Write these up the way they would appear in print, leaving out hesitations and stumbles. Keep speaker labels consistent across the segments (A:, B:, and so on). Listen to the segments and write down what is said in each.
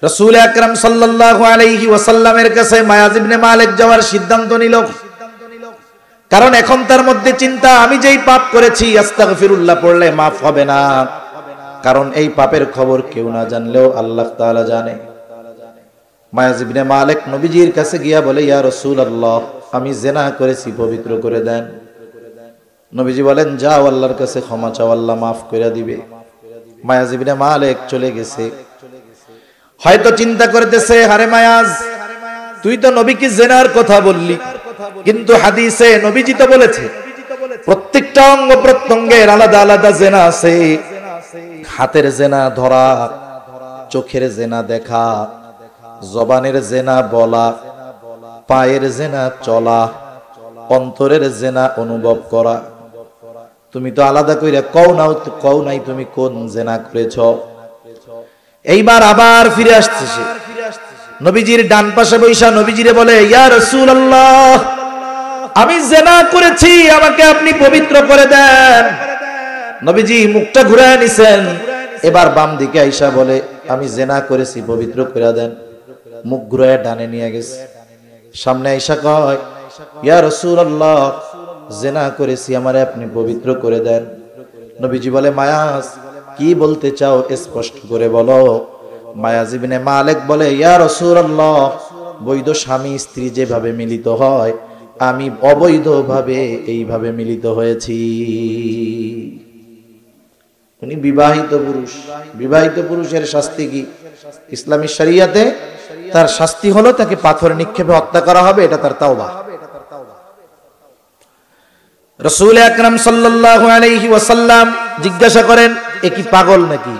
A: রাসূল আকরাম সাল্লাল্লাহু আলাইহি ওয়াসাল্লামের কাছে মায়াজ ইবনে মালিক যাওয়ার সিদ্ধান্ত নিল। কারণ এখন তার মধ্যে চিন্তা, আমি যেই পাপ করেছি আস্তাগফিরুল্লাহ পড়লে মাফ হবে না। কারণ এই পাপের খবর কেউ না জানলেও আল্লাহ তাআলা জানে। মায়াজ ইবনে মালিক নবীজির কাছে গিয়া বলে, ইয়া রাসূলুল্লাহ, আমি জিনা করেছি, পবিত্র করে দেন। নবীজি বলেন, যাও আল্লাহর কাছে ক্ষমা চাও, আল্লাহ মাফ করে দিবে। মায়াজ ইবনে মালিক চলে গেছে। হয়তো চিন্তা করতেছে, আরে মায়াজ, তুই তো নবীকে জিনার কথা বললি, কিন্তু হাদিসে নবীজি তো বলেছে প্রত্যেকটা অঙ্গ প্রত্যঙ্গের আলাদা আলাদা জিনা আছে। হাতের জিনা ধরা, চোখের জিনা দেখা, জবানের জিনা বলা, পায়ের জিনা চলা, অন্তরের জিনা অনুভব করা। তুমি তো আলাদা কইরা কও নাই তুমি কোন জিনা করেছো। এইবার আবার ফিরে আসতেছে, নবীজির ডান পাশে বৈশা নবীজিরে বলে, ইয়া রাসূলুল্লাহ, আমি জিনা করেছি, আমাকে আপনি পবিত্র করে দেন। নবীজি মুখটা ঘুরায় নিছেন, এবার বাম দিকে আইসা বলে, আমি জিনা করেছি, পবিত্র করে দেন। মুখ ঘুরায় ডানে নিয়ে গেছে। সামনে আইসা কয়, ইয়া রাসূলুল্লাহ, জিনা করেছি, আমারে আপনি পবিত্র করে দেন। নবীজি বলে, মায়াজ, কি বলতে চাও স্পষ্ট করে বলো। মায়াজ ইবনে মালিক বলে, ইয়া রাসূলুল্লাহ, বৈধ স্বামী স্ত্রী যেভাবে মিলিত হয়, আমি অবৈধভাবে এইভাবে মিলিত হয়েছি। উনি বিবাহিত পুরুষ। বিবাহিত পুরুষের শাস্তি কি? ইসলামী শরিয়াতে তার শাস্তি হলো তাকে পাথর নিক্ষেপে হত্যা করা হবে, এটা তার তাওবা। রাসূল আকরাম সাল্লাল্লাহু আলাইহি ওয়াসাল্লাম জিজ্ঞাসা করেন, এ কি পাগল নাকি?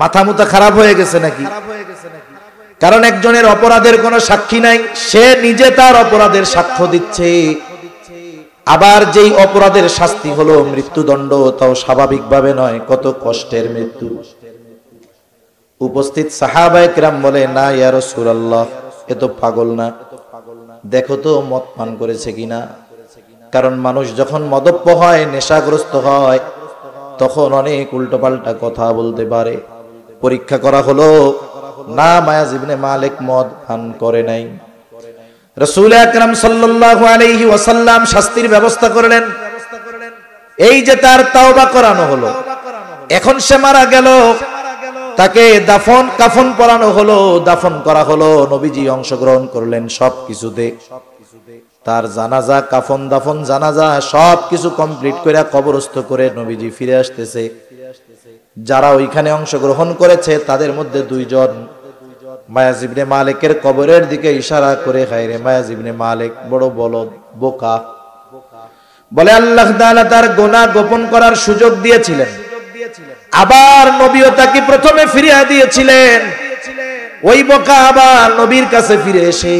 A: মাথা মুথা খারাপ হয়ে গেছে নাকি? কারণ একজনের অপরাধের কোনো সাক্ষী নাই, সে নিজে তার অপরাধের সাক্ষ্য দিচ্ছে। আবার যেই অপরাধের শাস্তি হলো মৃত্যুদণ্ড, তাও স্বাভাবিকভাবে নয়, কত কষ্টের মৃত্যু। উপস্থিত সাহাবায়ে কেরাম বলে, না ইয়া রাসূলুল্লাহ, এ তো পাগল না, দেখো তো মদ পান করেছে কিনা। কারণ মানুষ যখন মদপ্য হয়, নেশাগ্রস্ত হয়, তখন অনেক উল্টোপাল্টা কথা বলতে পারে। পরীক্ষা করা হলো, না, মায়াজ ইবনে মালিক মদ পান করে নাই। রাসূল আকরাম সাল্লাল্লাহু আলাইহি ওয়াসাল্লাম শাস্তির ব্যবস্থা করলেন। এই যে তার তাওবা করানো হলো, এখন সে মারা গেল, তাকে দাফন কাফন পরানো হলো, দাফন করা হলো। নবীজি অংশগ্রহণ করলেন সবকিছুতে। তার জানাজা, কাফন, দাফন, জানাজা সবকিছু কমপ্লিট করে কবরস্থ করে নবীজি ফিরে আসতেছে। যারা ওইখানে অংশগ্রহণ করেছে তাদের মধ্যে দুইজন মায়াজ ইবনে মালিকের কবরের দিকে ইশারা করে, হায়রে মায়াজ ইবনে মালিক বড় বলদ, বোকা। বলে, আল্লাহ তাআলা তার গুনাহ গোপন করার সুযোগ দিয়েছিলেন, আবার নবীও তাকে প্রথমে ফিরিয়ে দিয়েছিলেন। ওই বোকা আবার নবীর কাছে ফিরে এসে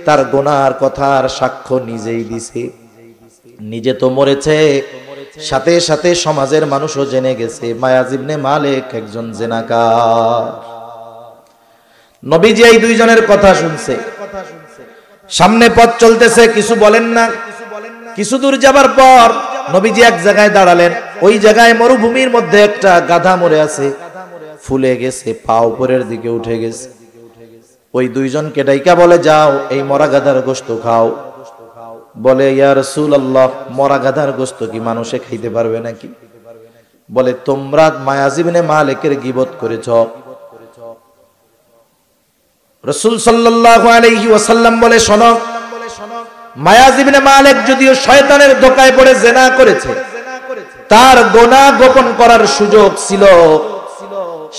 A: তার গুনার কথার সাক্ষ্য নিজেই দিছে। নিজে তো মরেছে, সাথে সাথে সমাজের মানুষও জেনে গেছে মায়াজ ইবনে মালিক একজন জিনাকার। নবীজি এই দুইজনের কথা শুনছে, সামনে পথ চলতেছে, কিছু বলেন না। কিছু দূর যাবার পর নবীজি এক জায়গায় দাঁড়ালেন। ওই জায়গায় মরুভূমির মধ্যে একটা গাধা মরে আছে, ফুলে গেছে, পা উপরের দিকে উঠে গেছে। ওই দুইজনকে ডাইকা বলে, যাও এই মরা গাধার গোশত খাও। বলে, ইয়া রাসূলুল্লাহ, মরা গাধার গোশত কি মানুষে খাইতে পারবে নাকি? বলে, তোমরা মায়াজ ইবনে মালিকের গীবত করেছ। রাসূল সাল্লাল্লাহু আলাইহি ওয়াসাল্লাম বলে, শোনো, মায়াজ ইবনে মালিক যদিও শয়তানের ধোঁকায় পড়ে জিনা করেছে, তার গুনাহ গোপন করার সুযোগ ছিল।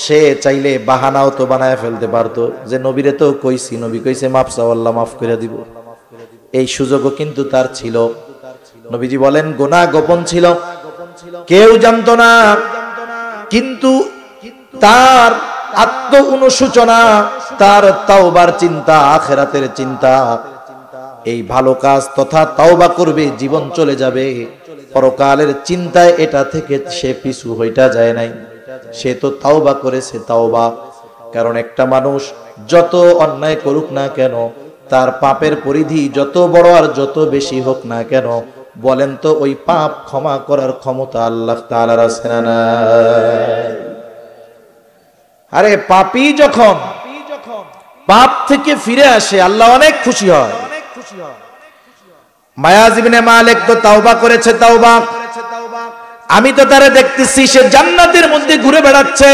A: সে চাইলে বাহানাও তো বানায় ফেলতে পারতো, যে নবীরে তো কইছি, নবী কইছে মাফ চাও, আল্লাহ মাফ করে দিব। এই সুযোগও কিন্তু তার ছিল। নবীজি বলেন, গুনাহ গোপন ছিল, কেউ জানতো না, কিন্তু তার আত্ম অনুশোচনা, তার তাওবার চিন্তা, আখিরাতের চিন্তা, এই ভালো কাজ তথা তাওবা করবে, জীবন চলে যাবে, পরকালের চিন্তায় এটা থেকে সে পিছু হইটা যায় নাই। সে তো তাওবা করেছে, তাওবা। কারণ একটা মানুষ যত অন্যায় করুক না কেন, তার পাপের পরিধি যত বড় আর যত বেশি হোক না কেন, বলেন তো ওই পাপ ক্ষমা করার ক্ষমতা আল্লাহ তাআলার আছে না নাই? আরে পাপী যখন পাপ থেকে ফিরে আসে, আল্লাহ অনেক খুশি হয়। মায়াজ ইবনে মালিক তো তাওবা করেছে, তাওবা। আমি তো তারে দেখতেছি সে জান্নাতের মধ্যে ঘুরে বেড়াচ্ছে।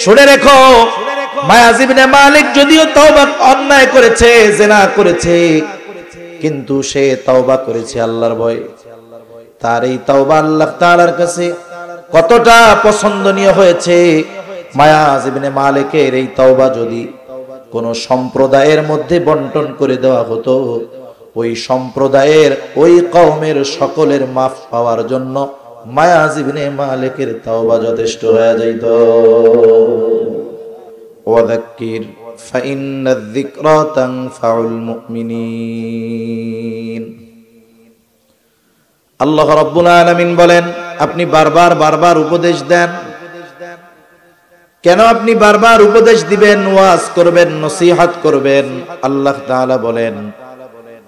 A: শুনে রেখো, মায়াজ ইবনে মালিক যদিও তাওবা অন্যায় করেছে, জিনা করেছে, কিন্তু সে তাওবা করেছে আল্লাহর ভয়ে। তার এই তাওবা আল্লাহ তাআলার কাছে কতটা পছন্দনীয় হয়েছে। মায়াজ ইবনে মালিকের এই তাওবা যদি কোন সম্প্রদায়ের মধ্যে বন্টন করে দেওয়া হতো, ওই সম্প্রদায়ের ওই কওমের সকলের মাফ পাওয়ার জন্য মায়াজ ইবনে মালিকের তাওবা যথেষ্ট হয়ে যাইত। ওয়াযাক্কির ফাইন্নায যিকরা তানফাউল মুমিনিন। আল্লাহ রাব্বুল আলামিন বলেন, আপনি বারবার উপদেশ দেন। কেন আপনি বারবার উপদেশ দিবেন, ওয়াজ করবেন, নসিহত করবেন? আল্লাহ তাআলা বলেন,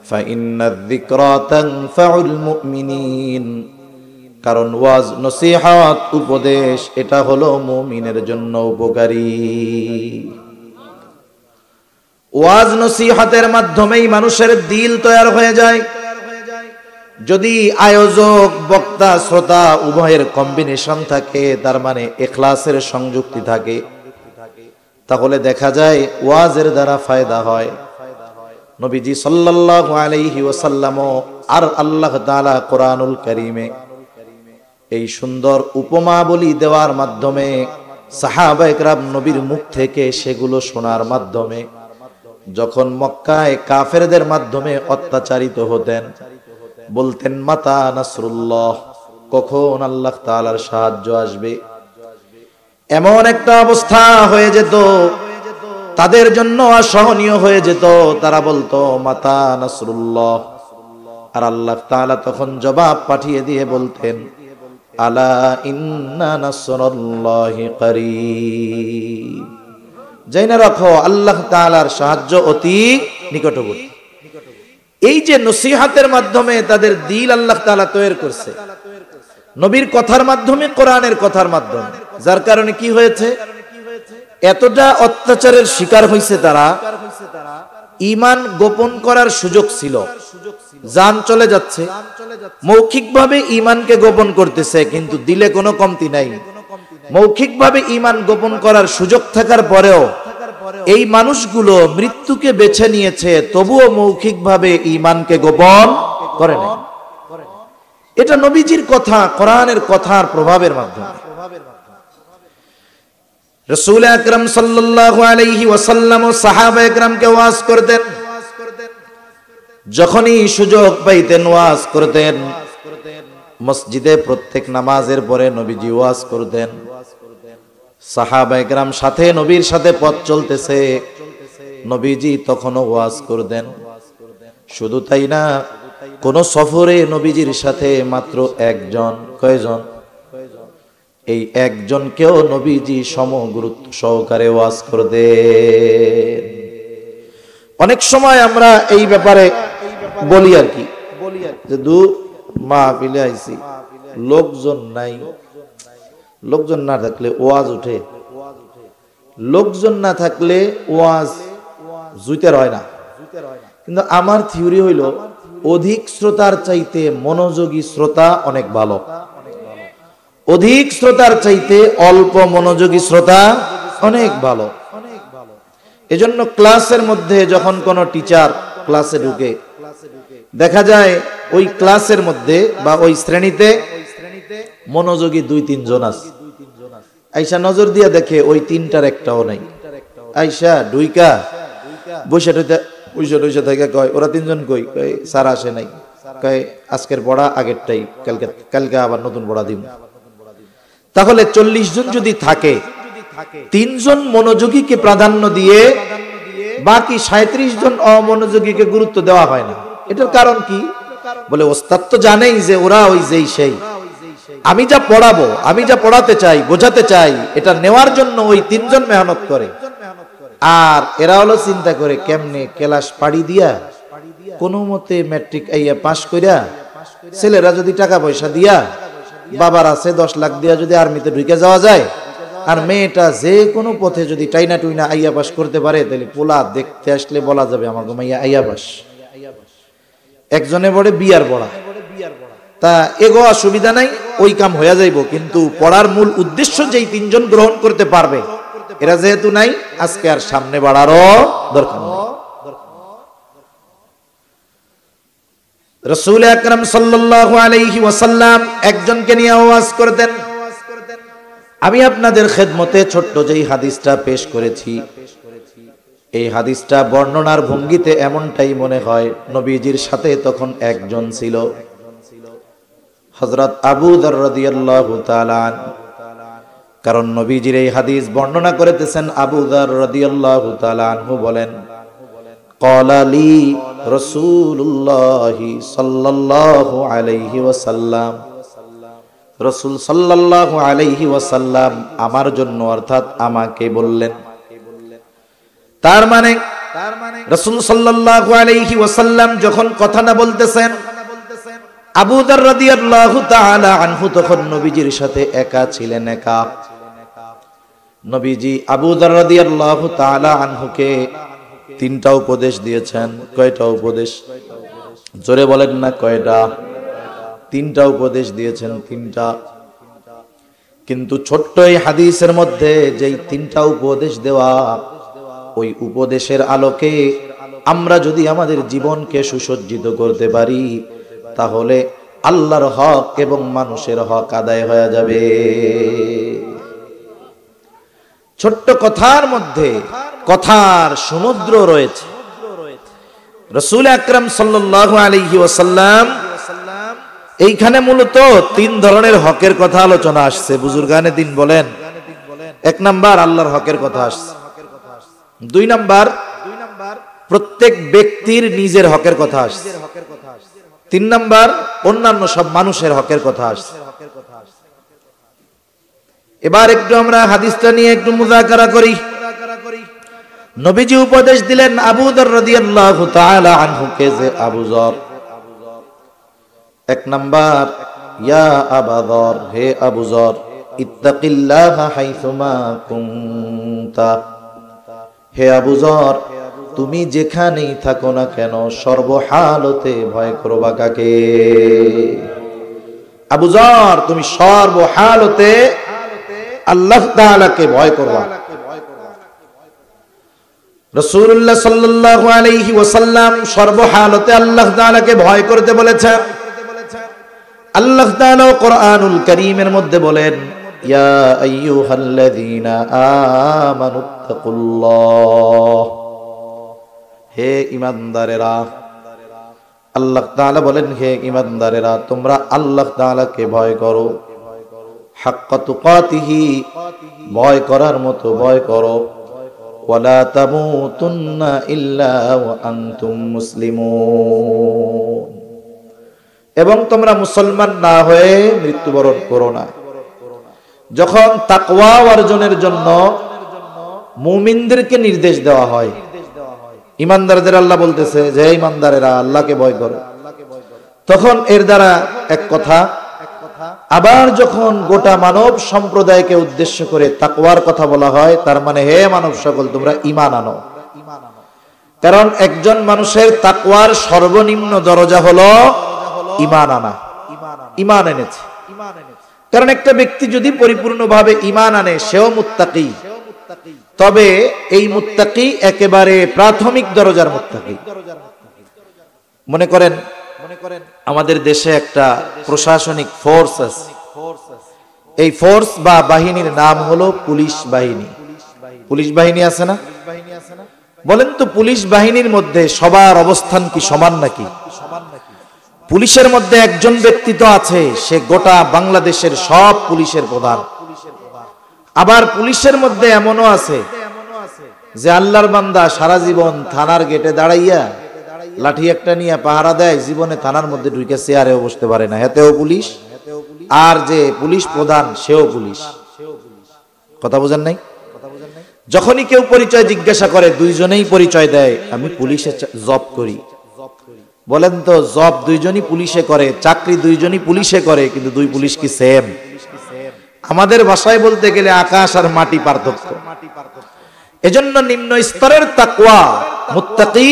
A: ফাইন্নায যিকরা তানফাউল মুমিনিন, কারণ ওয়াজ, নসিহত, উপদেশ এটা হলো মুমিনের জন্য উপকারী। ওয়াজ নসিহতের মাধ্যমেই মানুষের দিল তৈরি হয়ে যায়। যদি আয়োজক, বক্তা, শ্রোতা উভয়ের কম্বিনেশন থাকে, তার মানে ইখলাসের সংযুক্তি থাকে, তাহলে দেখা যায় ওয়াজের দ্বারা ফায়দা হয়। নবীজি সাল্লাল্লাহু আলাইহি ওয়াসাল্লাম আর আল্লাহ তাআলা কোরআনুল কারীমে এই সুন্দর উপমাবলী দেওয়ার মাধ্যমে সাহাবা ইকরাম নবীর মুখ থেকে সেগুলো শোনার মাধ্যমে যখন মক্কায় কাফেরদের মাধ্যমে অত্যাচারিত হতেন, বলতেন মাতা নাসরুল্লাহ, কখন আল্লাহ তাআলার সাহায্য আসবে। এমন একটা অবস্থা হয়ে যেত, তাদের জন্য অসহনীয় হয়ে যেত। তারা বলতো মাতা নাসরুল্লাহ, আর আল্লাহ তাআলা তখন জবাব পাঠিয়ে দিয়ে বলতেন আলা ইন্না নাসরুল্লাহি করিব, জেনে রাখো আল্লাহ তাআলার সাহায্য অতি নিকটবর্তী। এই যে নসিহতের মাধ্যমে তাদের দিল আল্লাহ তাআলা তৈরি করছে, নবীর কথার মাধ্যমে, কোরআনের কথার মাধ্যমে, যার কারণে কি হয়েছে, এতটা অত্যাচারের শিকার হয়েছে তারা, ঈমান গোপন করার সুযোগ ছিল, জান চলে যাচ্ছে, মৌখিকভাবে ঈমানকে গোপন করতেছে, কিন্তু দিলে কোনো কমতি নাই। মৌখিকভাবে ঈমান গোপন করার সুযোগ থাকার পরেও এই মানুষগুলো মৃত্যুকে বেছে নিয়েছে, তবুও মৌখিকভাবে ঈমানকে গোপন করে নাই। এটা নবীজির কথা, কোরআনের কথার প্রভাবের মাধ্যমে। রাসূল আকরাম সাল্লাল্লাহু আলাইহি ওয়াসাল্লাম ও সাহাবায়ে কেরামকে ওয়াজ করতেন, যখনই সুযোগ পাইতেন ওয়াজ করতেন। মসজিদে প্রত্যেক নামাজের পরে নবীজি ওয়াজ করতেন, সাহাবায়ে কেরাম সাথে, নবীর সাথে পথ চলতেছে, নবীজি তখনও ওয়াজ করতেন। শুধু তাই না, কোন সফরে নবীজির সাথে মাত্র একজন, কয়জন? এই একজনকেও নবীজি সমগুরুত্ব সহকারে ওয়াজ করতেন। অনেক সময় আমরা এই ব্যাপারে বলি আর কি, যে দূর মাহফিলে আইছি, লোকজন নাই। লোকজন না থাকলে ওয়াজ উঠে, লোকজন না থাকলে ওয়াজ জুইতে হয় না। কিন্তু আমার থিওরি হইল, অধিক শ্রোতার চাইতে মনোযোগী শ্রোতা অনেক ভালো, অধিক শ্রোতার চাইতে অল্প মনোযোগী শ্রোতা অনেক ভালো। এজন্য ক্লাসের মধ্যে যখন কোন টিচার ক্লাসে ঢুকে, দেখা যায় ওই ক্লাসের মধ্যে বা ওই শ্রেণীতে মনোযোগী 2-3 জন আছে। আইসা নজর দিয়া দেখে ওই 3টার একটাও নাই। আইসা ঢুইকা বসে থেকে কয়, ওরা 3 জন কই? কয় স্যার আসে নাই। কয় আজকের পড়া আগেরটাই, কালকে আবার নতুন পড়া দিব। তাহলে 40 জন যদি থাকে, 3 জন মনোযোগীকে প্রাধান্য দিয়ে বাকি 37 জন অমনোযোগীকে গুরুত্ব দেওয়া হয় না। এটার কারণ কি? বলে ওস্তাদ তো জানেই যে ওরা ওই যেই সেই, আমি যা পড়াবো, আমি যা পড়াতে চাই, বোঝাতে চাই, এটা নেওয়ার জন্য ওই 3 জন মেহনত করে। আর এরা হলো চিন্তা করে কেমনে ক্লাস পাড়ি দিয়া কোনো মতে ম্যাট্রিক আইয়া পাস কইরা, ছেলেরা যদি টাকা পয়সা দিয়া, বাবার আছে 10 লাখ দিয়া যদি আর্মিতে ঢুকে যাওয়া যায়, আর মেয়েটা যে কোনো পথে যদি টাইনা টুইনা আইয়া পাস করতে পারে তাহলে পোলা দেখতে আসলে বলা যাবে আমার মাইয়া আইয়া পাস। একজনে বড়ে বিয়ার বড়া, তা এগো অসুবিধা নাই, ওই কাম হয়ে যাইব, কিন্তু পড়ার মূল উদ্দেশ্য যেই তিনজন গ্রহণ করতে পারবে এরা যেহেতু নাই, আজকে আর সামনে বাড়ারও দরকার নেই। রাসূল আকরাম সাল্লাল্লাহু আলাইহি ওয়াসাল্লাম একজনকে নিয়ে ওয়াজ করতেন। আমি আপনাদের খেদমতে ছোট্ট যেই হাদিসটা পেশ করেছি, এই হাদিসটা বর্ণনার ভঙ্গিতে এমনটাই মনে হয় নবীজির সাথে তখন একজন ছিল, হযরত আবু যর রাদিয়াল্লাহু তাআলা। কারণ নবীজির এই হাদিস বর্ণনা করেছেন আবু যর রাদিয়াল্লাহু তাআলা আনহু বলেন, ক্বালা লি রাসূলুল্লাহি সাল্লাল্লাহু আলাইহি ওয়াসাল্লাম, রাসূল সাল্লাল্লাহু আলাইহি ওয়াসাল্লাম আমার জন্য অর্থাৎ আমাকে বললেন। তার মানে রাসূল সাল্লাল্লাহু আলাইহি ওয়াসাল্লাম যখন কথাটা বলতেছেন, আবু যর রাদিয়াল্লাহু তাআলা আনহু তখন নবীজির সাথে একা ছিলেন, একা। নবীজি আবু যর রাদিয়াল্লাহু তাআলা আনহুকে তিনটা উপদেশ দিয়েছেন। কয়টা উপদেশ? জোরে বলেন না কয়টা? তিনটা উপদেশ দিয়েছেন, তিনটা। কিন্তু ছোট্ট এই হাদিসের মধ্যে যেই তিনটা উপদেশ দেওয়া, ওই উপদেশের আলোকে আমরা যদি আমাদের জীবনকে সুসজ্জিত করতে পারি তাহলে আল্লাহর হক এবং মানুষের হক আদায় হয়ে যাবে। ছোট্ট কথার মধ্যে কথার সমুদ্র রয়েছে। রাসূল আকরাম সাল্লাল্লাহু আলাইহি ওয়াসাল্লাম এইখানে মূলত তিন ধরনের হকের কথা আলোচনা আসছে। বুজুর্গানে দিন বলেন, এক নাম্বার আল্লাহর হকের কথা আসছে, দুই নাম্বার প্রত্যেক ব্যক্তির নিজের হকের কথা আসছে, তিন নাম্বার অন্যান্য সব মানুষের হকের কথা আসছে। এবার একটু আমরা হাদিসটা নিয়ে একটু মুযাকারা করি। নবীজি উপদেশ দিলেন আবু যর রাদিয়াল্লাহু তাআলা আনহুকে, যে আবু যর, এক নাম্বার, ইয়া আবা যর, হে আবু যর, ইত্তাকিল্লাহা হাইসুমা কুনতা, হে আবু যর তুমি যেখানেই থাকো না কেন সর্বহালতে ভয় করবা কাকে? আবু যর তুমি সর্বহালতে আল্লাহ তাআলাকে ভয় করবা। রাসূলুল্লাহ সাল্লাল্লাহু আলাইহি ওয়াসাল্লাম সর্বহালতে আল্লাহ তাআলাকে ভয় করতে বলেছেন। আল্লাহ তাআলা কোরআনুল কারীমের মধ্যে বলেন, ইয়া আইয়ুহাল্লাযীনা আমানুত্তাকুল্লাহ, হে ঈমানদারেরা। আল্লাহ তাআলা বলেন, হে ঈমানদারেরা তোমরা আল্লাহ তাআলাকে ভয় করো, হাক্কা তুকাতিহি, ভয় করার মতো ভয় করো, ওয়ালা তামুতুন্না ইল্লা ওয়া আনতুম মুসলিমুন, এবং তোমরা মুসলমান না হয়ে মৃত্যুবরণ করো না। যখন তাকওয়া অর্জনের জন্য মুমিনদেরকে নির্দেশ দেওয়া হয়, ঈমানদারদের আল্লাহ বলতেছে যে ঈমানদারেরা আল্লাহকে ভয় করো, তখন এর দ্বারা এক কথা। আবার যখন গোটা মানব সম্প্রদায়কে উদ্দেশ্য করে তাকওয়ার কথা বলা হয়, তার মানে হে মানব সকল তোমরা ঈমান আনো। কারণ একজন মানুষের তাকওয়ার সর্বনিম্ন দরজা হলো ঈমান আনা, ঈমান এনেছে। কারণ একটা ব্যক্তি যদি পরিপূর্ণভাবে ঈমান আনে সেও মুত্তাকি, তবে এই মুত্তাকি একেবারে প্রাথমিক দরজার মুত্তাকি। মনে করেন আমাদের দেশে একটা প্রশাসনিক ফোর্স আছে, এই ফোর্স বা বাহিনীর নাম হলো পুলিশ বাহিনী। পুলিশ বাহিনী আছে না? বলেন তো পুলিশ বাহিনীর মধ্যে সবার অবস্থান কি সমান নাকি? পুলিশের মধ্যে একজন ব্যক্তি তো আছে, সে গোটা বাংলাদেশের সব পুলিশের প্রধান। আবার পুলিশের মধ্যে এমনও আছে যে আল্লাহর বান্দা সারা জীবন থানার গেটে দাঁড়াইয়া লাঠি একটা নিয়ে পাহারা দেয়, জীবনে থানার মধ্যে ঢুকে চেয়ারেও বসতে পারে না, হেতেও পুলিশ। আর যে পুলিশ প্রধান সেও পুলিশ। কথা বুঝেন নাই? যখনই কেউ পরিচয় জিজ্ঞাসা করে দুইজনেই পরিচয় দেয়, আমি পুলিশে জব করি। বলেন তো জব দুইজনই পুলিশে করে, চাকরি দুইজনই পুলিশে করে, কিন্তু দুই পুলিশ কি সেম? আমাদের ভাষায় বলতে গেলে আকাশ আর মাটি পার্থক্য। এজন্য নিম্ন স্তরের তাকওয়া মুত্তাকি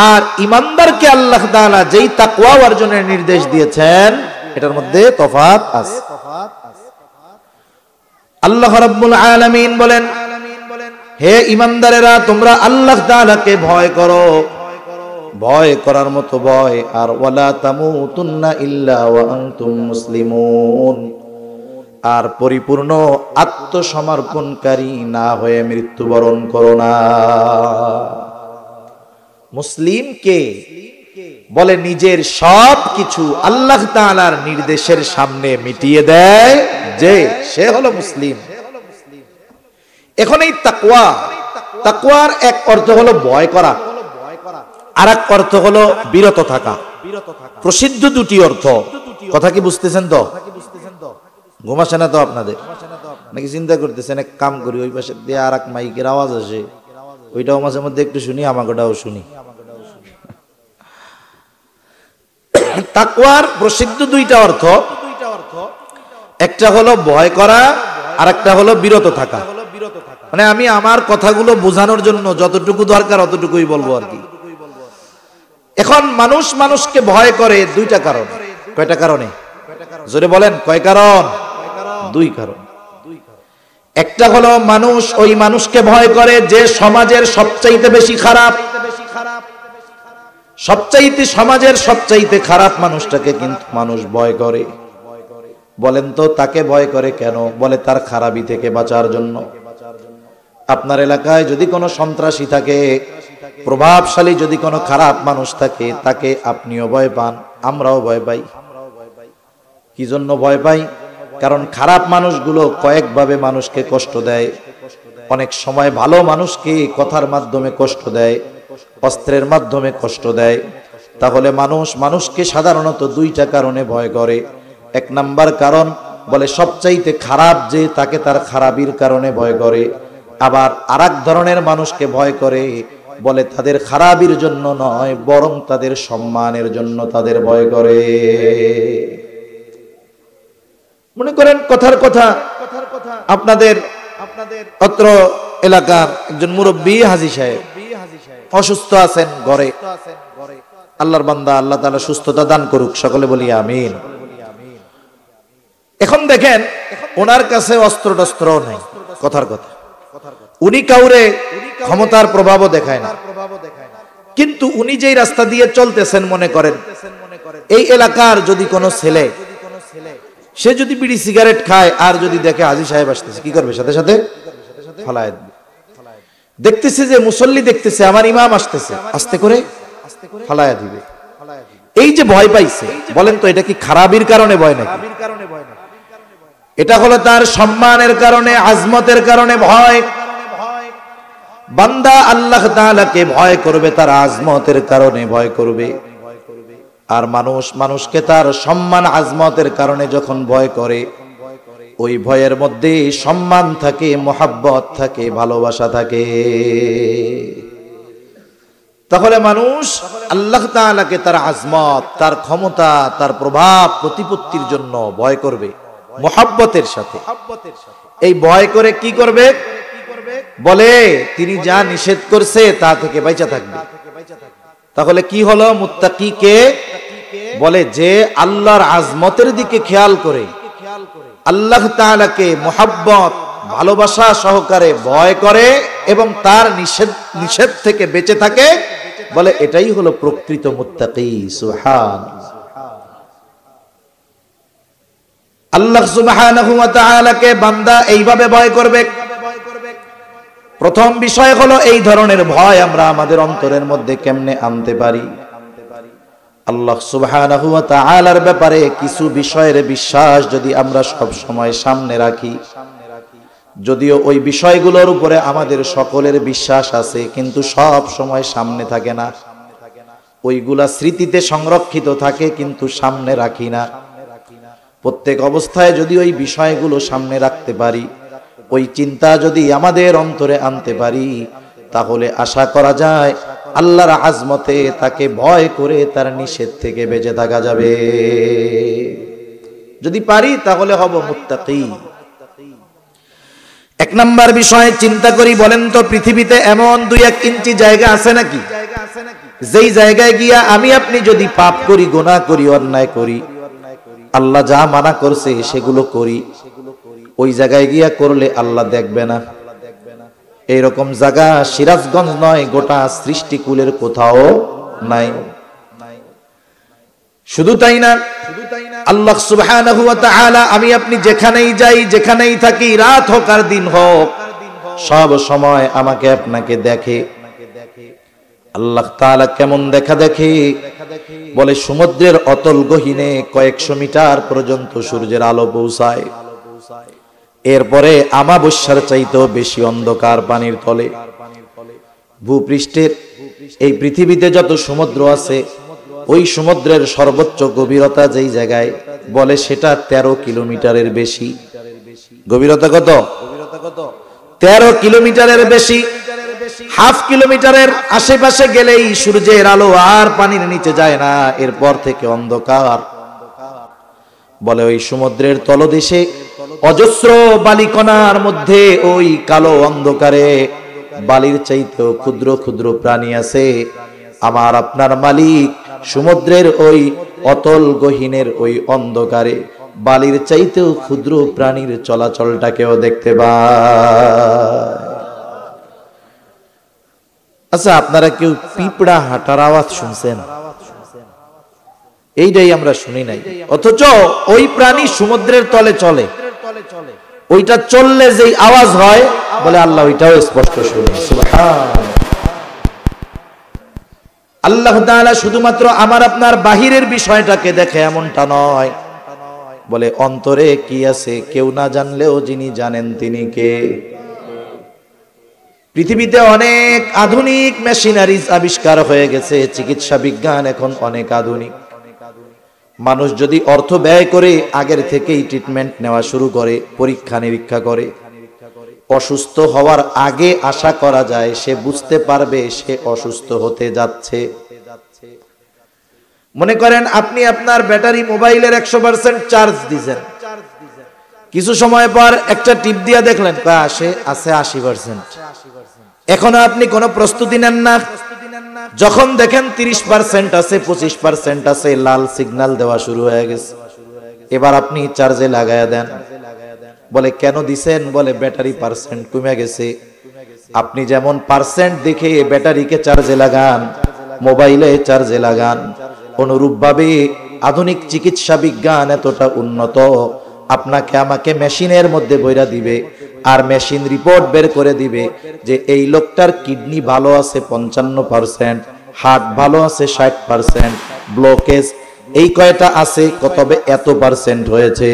A: আর ইমানদারকে আল্লাহ তাআলা যেই তাকওয়া অর্জনের নির্দেশ দিয়েছেন এটার মধ্যে তফাৎ আছে। আল্লাহ রাব্বুল আলামিন বলেন, হে ইমানদারেরা তোমরা আল্লাহ তাআলাকে ভয় করো, ভয় করার মতো ভয়, আর ওয়ালা তামুতুন্না ইল্লা ওয়া আনতুম মুসলিমুন, আর পরিপূর্ণ আত্মসমর্পণকারী না হয়ে মৃত্যুবরণ করো না। মুসলিমকে বলে নিজের সব কিছু আল্লাহ তাআলার নির্দেশের সামনে মিটিয়ে দেয় যে সে হলো মুসলিম। এখন এই তাকওয়া, তাকওয়ার এক অর্থ হলো ভয় করা, আর এক অর্থ হলো বিরত থাকা। প্রসিদ্ধ দুটি অর্থ, কথা কি বুঝতেছেন তো? ঘুম আসে না তো আপনাদের? নাকি চিন্তা করতেছেন এক কাম করি ওই পাশে দিয়ে আর এক মাইকের আওয়াজ আসে, ওইটাও মাঝে মধ্যে একটু শুনি, আমাকেটাও শুনি। তাকওয়ার প্রসিদ্ধ দুইটা অর্থ, একটা হলো ভয় করা আর একটা হলো বিরত থাকা। মানে আমি আমার কথাগুলো বোঝানোর জন্য যতটুকু দরকার অতটুকুই বলবো আর কি। এখন মানুষ মানুষকে ভয় করে দুইটা কারণ। কয়টা কারণে? জোরে বলেন, কয় কারণ? দুই কারণ। একটা হলো মানুষ ওই মানুষকে ভয় করে যে সমাজের সবচাইতে বেশি খারাপ, সবচাইতে সমাজের সবচাইতে খারাপ মানুষটাকে কিন্তু মানুষ ভয় করে। বলেন তো তাকে ভয় করে কেন? বলে তার খারাপি থেকে বাঁচার জন্য। আপনার এলাকায় যদি কোনো সন্ত্রাসী থাকে, প্রভাবশালী যদি কোনো খারাপ মানুষ থাকে, তাকে আপনিও ভয় পান, আমরাও ভয় পাই। কি জন্য ভয় পাই? কারণ খারাপ মানুষগুলো কয়েকভাবে মানুষকে কষ্ট দেয়। অনেক সময় ভালো মানুষকে কথার মাধ্যমে কষ্ট দেয়, অস্ত্রের মাধ্যমে কষ্ট দেয়। তাহলে মানুষ মানুষকে সাধারণত দুইটা কারণে ভয় করে। এক নাম্বার কারণ বলে সবচাইতে খারাপ যে, তাকে তার খারাপির কারণে ভয় করে। আবার আরেক ধরনের মানুষকে ভয় করে, বলে তাদের খারাপির জন্য নয়, বরং তাদের সম্মানের জন্য তাদের ভয় করে। মনে করেন কথার কথা, আপনাদের অত্র এলাকার একজন মুরব্বী হাজী সাহেব অসুস্থ আছেন ঘরে। আল্লাহর বান্দা, আল্লাহ তাআলা সুস্থতা দান করুক, সকলে বলি আমিন। এখন দেখেন ওনার কাছে অস্ত্র টস্ত্র নাই, কথার কথা। উনি কাউরে ক্ষমতার প্রভাবও দেখায় না, কিন্তু উনি যেই রাস্তা দিয়ে চলতেছেন, মনে করেন এই এলাকার যদি কোনো ছেলে সে যদি বিড়ি সিগারেট খায় আর যদি দেখে হাজী সাহেব আসতেছে, কি করবে? সাথে সাথে ফালায় দিবে। দেখতেছে যে মুসল্লি দেখতেছে আমার ইমাম আসতেছে, আস্তে করে ফালায়া দিবে। এই যে ভয় পাইছে, বলেন তো এটা কি খারাপির কারণে ভয় নাকি? এটা হলো তার সম্মানের কারণে, আজমতের কারণে ভয়। বান্দা আল্লাহ তাআলাকে ভয় করবে তার আজমতের কারণে ভয় করবে। আর মানুষ মানুষকে তার সম্মান আজমতের কারণে যখন ভয় করে, ওই ভয়ের মধ্যে সম্মান থাকে, মোহাব্বত থাকে, ভালোবাসা থাকে। তাহলে মানুষ আল্লাহ তাআলাকে তার আজমত, তার ক্ষমতা, তার প্রভাব প্রতিপত্তির জন্য ভয় করবে মোহাব্বতের সাথে। এই ভয় করে কি করবে? বলে তিনি যা নিষেধ করছে তা থেকে বাইচা থাকবে। তাহলে কি হলো? মুত্তাকিকে বলে যে আল্লাহর আজমতের দিকে খেয়াল করে, আল্লাহ তাআলাকে মুহাব্বত, ভালোবাসা সহকারে ভয় করে এবং তার নিষেধ থেকে বেঁচে থাকে, বলে এটাই হলো প্রকৃত মুত্তাকি। সুবহানাল্লাহ। আল্লাহ সুবহানাহু ওয়া তাআলাকে বান্দা এইভাবে ভয় করবে। প্রথম বিষয় হলো এই ধরনের ভয় আমরা আমাদের অন্তরের মধ্যে কেমনে আনতে পারি? আল্লাহ সুবহানাহু ওয়া তাআলার ব্যাপারে কিছু বিষয়ের বিশ্বাস যদি আমরা সব সময় সামনে রাখি, যদিও ওই বিষয়গুলোর উপরে আমাদের সকলের বিশ্বাস আছে, কিন্তু সব সময় সামনে থাকে না। ওইগুলা স্মৃতিতে সংরক্ষিত থাকে, কিন্তু সামনে রাখি না। প্রত্যেক অবস্থায় যদি ওই বিষয়গুলো সামনে রাখতে পারি, ওই চিন্তা যদি আমাদের অন্তরে আনতে পারি, তাহলে আশা করা যায় আল্লাহর আজমতে তাকে ভয় করে তার নিষেধ থেকে বেঁচে থাকা যাবে। যদি পারি তাহলে হব মুত্তাকি। এক নাম্বার বিষয় চিন্তা করি, বলেন তো পৃথিবীতে এমন 2-1 ইঞ্চি জায়গা আছে নাকি যেই জায়গায় গিয়া আমি আপনি যদি পাপ করি, গুনাহ করি, অন্যায় করি, আল্লাহ যা মানা করছে সেগুলো করি, ওই জায়গায় গিয়া করলে আল্লাহ দেখবে না? এইরকম জায়গা সিরাজগঞ্জ নয়, গোটা সৃষ্টিকুলের কোথাও নাই। শুধু তাই না, আল্লাহ সুবহানাহু ওয়া তাআলা আমি আপনি যেখানেই যাই, যেখানেই থাকি, রাত হোক আর দিন হোক, সব সময় আমাকে আপনাকে দেখে। আল্লাহ তাআলা কেমন দেখা দেখে? বলে সমুদ্রের অতল গহীনে কয়েকশো মিটার পর্যন্ত সূর্যের আলো পৌঁছায়। এরপরে আমাবস্যার চাইতেও বেশি অন্ধকার পানির তলে। ভূপৃষ্ঠের এই পৃথিবীতে যত সমুদ্র আছে, ওই সমুদ্রের সর্বোচ্চ গভীরতা যেই জায়গায়, বলে সেটা 13 কিলোমিটারের বেশি। গভীরতা কত? 13 কিলোমিটারের বেশি। হাফ কিলোমিটারের আশেপাশে গেলেই সূর্যের আলো আর পানির নিচে যায় না, এরপর থেকে অন্ধকার। বলে ওই সমুদ্রের তলদেশে অজস্র বালিকণার মধ্যে ওই কালো অন্ধকারে বালির চাইতেও ক্ষুদ্র ক্ষুদ্র প্রাণী আছে। আমার আপনার মালিক সমুদ্রের ওই অতল গহীনের ওই অন্ধকারে বালির চাইতেও ক্ষুদ্র প্রাণীর চলাচলটাকেও দেখতে পায়। আচ্ছা, আপনারা কেউ পিঁপড়া হাঁটার আওয়াজ শুনছেন? এইটাই আমরা শুনি নাই, অথচ ওই প্রাণী সমুদ্রের তলে চলে। ওইটা চললে যেই আওয়াজ হয়, বলে আল্লাহ ওইটাও স্পষ্ট শুনে। সুবহান আল্লাহ তাআলা শুধুমাত্র আমার আপনার বাহিরের বিষয়টাকে দেখে এমনটা নয়, বলে অন্তরে কি আছে কেউ না জানলেও যিনি জানেন তিনি কে? পৃথিবীতে অনেক আধুনিক মেশিনারিজ আবিষ্কার হয়ে গেছে, চিকিৎসা বিজ্ঞান এখন অনেক আধুনিক। মানুষ যদি অর্থ ব্যয় করে আগের থেকেই ট্রিটমেন্ট নেওয়া শুরু করে, পরীক্ষা নিরীক্ষা করে, অসুস্থ হওয়ার আগে আশা করা যায় সে বুঝতে পারবে সে অসুস্থ হতে যাচ্ছে। মনে করেন আপনি আপনার ব্যাটারি মোবাইলের 100% চার্জ দিয়েছেন, কিছু সময় পর একটা টিপ দিয়ে দেখলেন আছে 80%। এখনো আপনি কোনো প্রস্তুতি নেন না। যখন দেখেন 30% আছে, 25% আছে, লাল সিগন্যাল দেওয়া শুরু হয়ে গেছে, এবার আপনি চার্জে লাগায়া দেন। বলে কেন দিছেন? বলে ব্যাটারি পার্সেন্ট কমে গেছে। আপনি যেমন পার্সেন্ট দেখে ব্যাটারিকে চার্জে লাগান, মোবাইলে চার্জে লাগান, অনুরূপভাবে আধুনিক চিকিৎসা বিজ্ঞান এতটা উন্নত, আপনাকে আমাকে মেশিনের মধ্যে বইরা দিবে, আর মেশিন রিপোর্ট বের করে দিবে যে এই লোকটার কিডনি ভালো আছে 55%, হার্ট ভালো আছে 60%, ব্লকেজ এই কয়টা আছে, তবে এত পার্সেন্ট হয়েছে,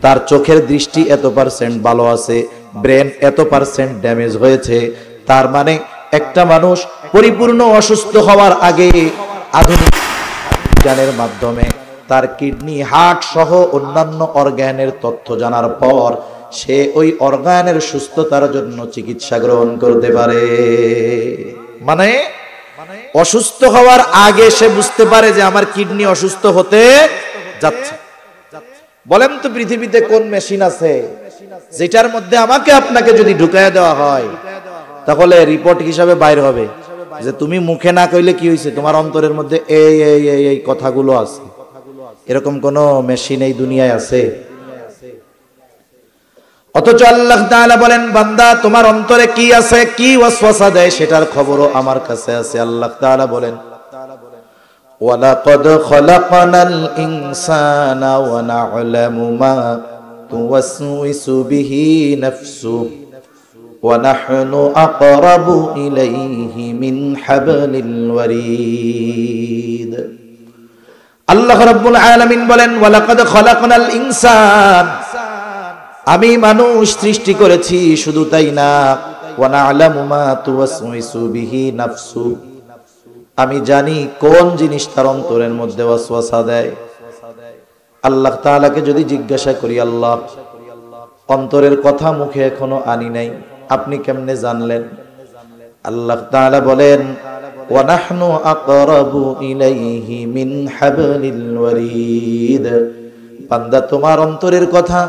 A: তার চোখের দৃষ্টি এত পার্সেন্ট ভালো আছে, ব্রেন এত পার্সেন্ট ড্যামেজ হয়েছে। তার মানে একটা মানুষ পরিপূর্ণ অসুস্থ হওয়ার আগে আধুনিক বিজ্ঞানের মাধ্যমে তার কিডনি, হার্ট সহ অন্যান্য অর্গানের তথ্য জানার পর সে ওই অর্গানের সুস্থতার জন্য চিকিৎসা গ্রহণ করতে পারে। মানে অসুস্থ হওয়ার আগে সে বুঝতে পারে যে আমার কিডনি অসুস্থ হতে যাচ্ছে। বলেন তো পৃথিবীতে কোন মেশিন আছে যেটার মধ্যে আমাকে আপনাকে যদি ঢুকায় দেওয়া হয় তাহলে রিপোর্ট হিসাবে বাইর হবে যে তুমি মুখে না কইলে কি হয়েছে, তোমার অন্তরের মধ্যে এই এই এই এই কথাগুলো আছে? এরকম কোন মেশিন এই দুনিয়ায় আছে? অথচ আল্লাহ তাআলা বলেন, বান্দা তোমার অন্তরে কি আছে, কি ওয়াসওয়াসা দেয় সেটার খবরও আমার কাছে আছে। আল্লাহ তাআলা বলেন, ওয়ালাকাদ খলাকনাল ইনসানা ওয়া না'লামু মা তুওয়াসওয়িসু বিহি নাফসুহু ওয়া নাহনু আকরাবু ইলাইহি মিন হাবলিল ওয়ারিদ। আল্লাহ রাব্বুল আলামিন বলেন, ওয়ালাকাদ খলাকনাল ইনসান, আমি মানুষ সৃষ্টি করেছি, শুধু তাই না, ওয়া না'লামু মা তুওয়াসওয়িসু বিহি নাফসু, আমি জানি কোন জিনিস তার অন্তরের মধ্যে ওয়াসওয়াসা দেয়। আল্লাহ তাআলাকে যদি জিজ্ঞাসা করি, আল্লাহ অন্তরের কথা মুখে এখনো আনি নাই, আপনি কেমনে জানলেন? আল্লাহ তাআলা বলেন, ওয়া নাহনু আকরাবু ইলাইহি মিন হাবলিল ওয়ারিদ, বান্দা তোমার অন্তরের কথা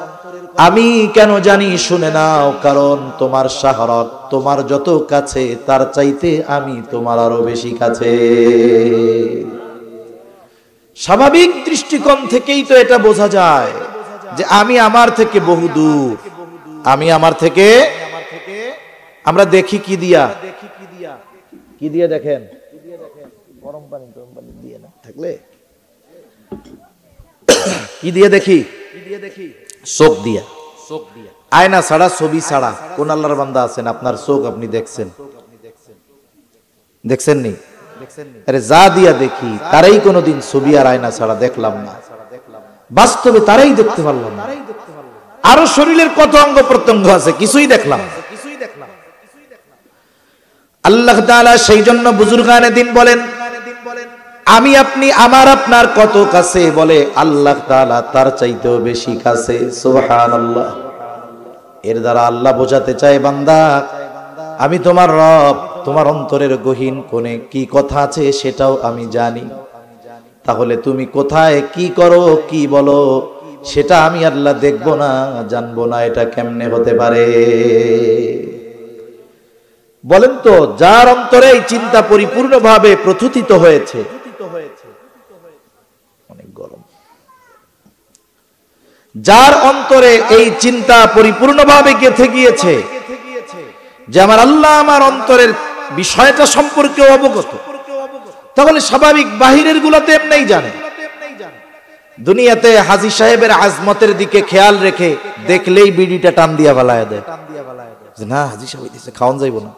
A: আমি কেন জানি, শুনে নাও, কারণ তোমার শাহরত তোমার যত কাছে তার চাইতে আমি তোমার আরো বেশি কাছে। স্বাভাবিক দৃষ্টিকোণ থেকেই তো এটা বোঝা যায় যে আমি আমার থেকে বহু দূর, আমি আমার থেকে, আমরা দেখি কি দিয়া, কি দিয়ে দেখেন, গরম পানি দিয়ে না থাকলে কি দিয়ে দেখি, চোখ দিয়া, আয়না ছাড়া, ছবি ছাড়া। কোন আল্লাহর বান্দা আছেন আপনার চোখ আপনি দেখছেন, দেখছেন নি? আরে যা দিয়া দেখি তারাই কোনোদিন ছবি আর আয়না ছাড়া দেখলাম না, বাস্তবে তারাই দেখতে পারলাম না। আরো শরীরের কত অঙ্গ প্রত্যঙ্গ আছে, কিছুই দেখলাম। আল্লাহ তাআলা সেই জন্য বুজুর্গানে দিন বলেন আমি আপনি আমার আপনার কত কাছে, বলে আল্লাহ তাআলা তার চাইতেও বেশি কাছে। সুবহানাল্লাহ। এর দ্বারা আল্লাহ বোঝাতে চায় বান্দা আমি তোমার রব, তোমার অন্তরের গহীন কোণে কি কথা আছে সেটাও আমি জানি। তাহলে তুমি কোথায় কি করো কি বলো সেটা আমি আল্লাহ দেখবো না, জানবো না? এটা কেমনে হতে পারে? বলেন তো, যার অন্তরে এই চিন্তা পরিপূর্ণভাবে প্রথিত হয়েছে, অনেক গরম, যার অন্তরে এই চিন্তা পরিপূর্ণভাবে গেঁথে গিয়েছে যে আমার আল্লাহ আমার অন্তরের বিষয়টা সম্পর্কে অবগত, তাহলে স্বাভাবিক বাহিরের গুলাতে এমনিই জানে। দুনিয়াতে হাজী সাহেবের আজমতের দিকে খেয়াল রেখে দেখলেই বিড়িটা টান দিয়া বালায় দেয়, না হাজী সাহেব দিছে খাওয়ান যাইব না।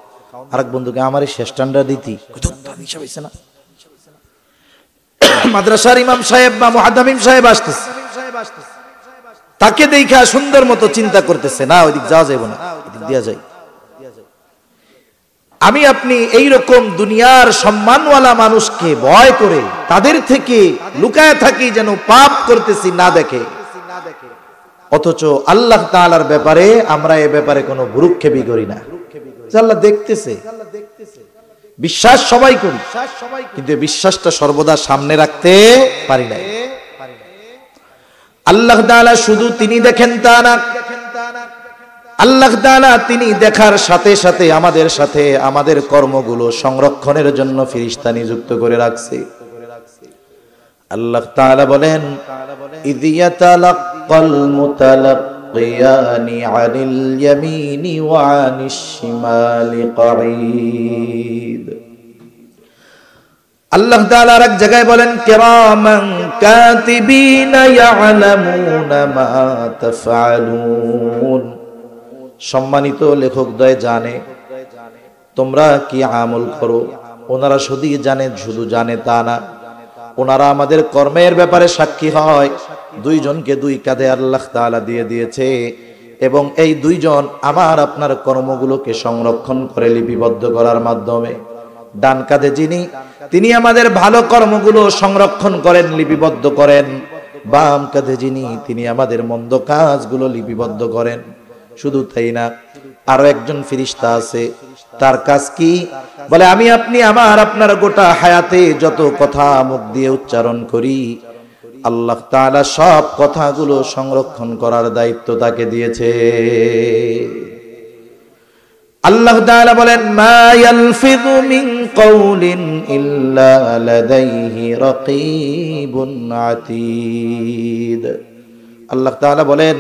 A: আরেক বন্ধুকে আমার এই শেষ টান্ডা দিতি, না মাদ্রাসার ইমাম সাহেব বা মুহাদ্দিম সাহেব আসতেছে, তাকে দেখা সুন্দর মতো চিন্তা করতেছে, না ওইদিক যাওয়া যাইব না, এদিক দিয়া যাই। আমি আপনি এই রকম দুনিয়ার সম্মানওয়ালা মানুষকে ভয় করে তাদের থেকে লুকায় থাকি যেন পাপ করতেছি না দেখে, অথচ আল্লাহ তাআলার ব্যাপারে আমরা এ ব্যাপারে কোনো ভ্রুক্ষেপই করি না। আল্লাহ দেখতেছে, বিশ্বাস সবাই করি, কিন্তু বিশ্বাসটা সর্বদা সামনে রাখতে পারি না। আল্লাহ তাআলা শুধু তিনি দেখেন তা না, আল্লাহ তাআলা তিনি দেখার সাথে সাথে আমাদের সাথে আমাদের কর্মগুলো সংরক্ষণের জন্য ফেরেশতা নিযুক্ত করে রাখছে। আল্লাহ তাআলা বলেন ইয ইয়াতালাক্কাল মুতালাক্কিয়ানি আনিল ইয়ামিনি ওয়া আনিশ শিমালি কাঈদ। আল্লাহ তাআলা আর এক জায়গায় বলেন কিরামান কাতিবিনা ইয়ালামুনা মা তাফআলুন। সম্মানিত লেখকদ্বয় জানে তোমরা কি আমল করো, ওনারা শুধু জানে তা না, ওনারা আমাদের কর্মের ব্যাপারে সাক্ষী হয়। দুইজনকে দুই কাঁধে আল্লাহ তাআলা দিয়ে দিয়েছে এবং এই দুইজন আমার আপনার কর্মগুলোকে সংরক্ষণ করে লিপিবদ্ধ করার মাধ্যমে। ডান কাঁধে যিনি, তিনি আমাদের ভালো কর্মগুলো সংরক্ষণ করেন, লিপিবদ্ধ করেন। বাম কাঁধে যিনি, তিনি আমাদের মন্দ কাজগুলো লিপিবদ্ধ করেন। শুধু তাই না, আরো একজন ফেরেশতা আছে, তার কাজ কি? বলে আমি আপনি আমার আপনার গোটা হায়াতে যত কথা মুখ দিয়ে উচ্চারণ করি, আল্লাহ তাআলা সব কথাগুলো সংরক্ষণ করার দায়িত্ব তাকে দিয়েছে। আল্লাহ তাআলা বলেন মা ইয়ালফিযু মিন কাওলিন ইল্লা লাদাইহি রাকীবুন আতীদ। আল্লাহ তাআলা বলেন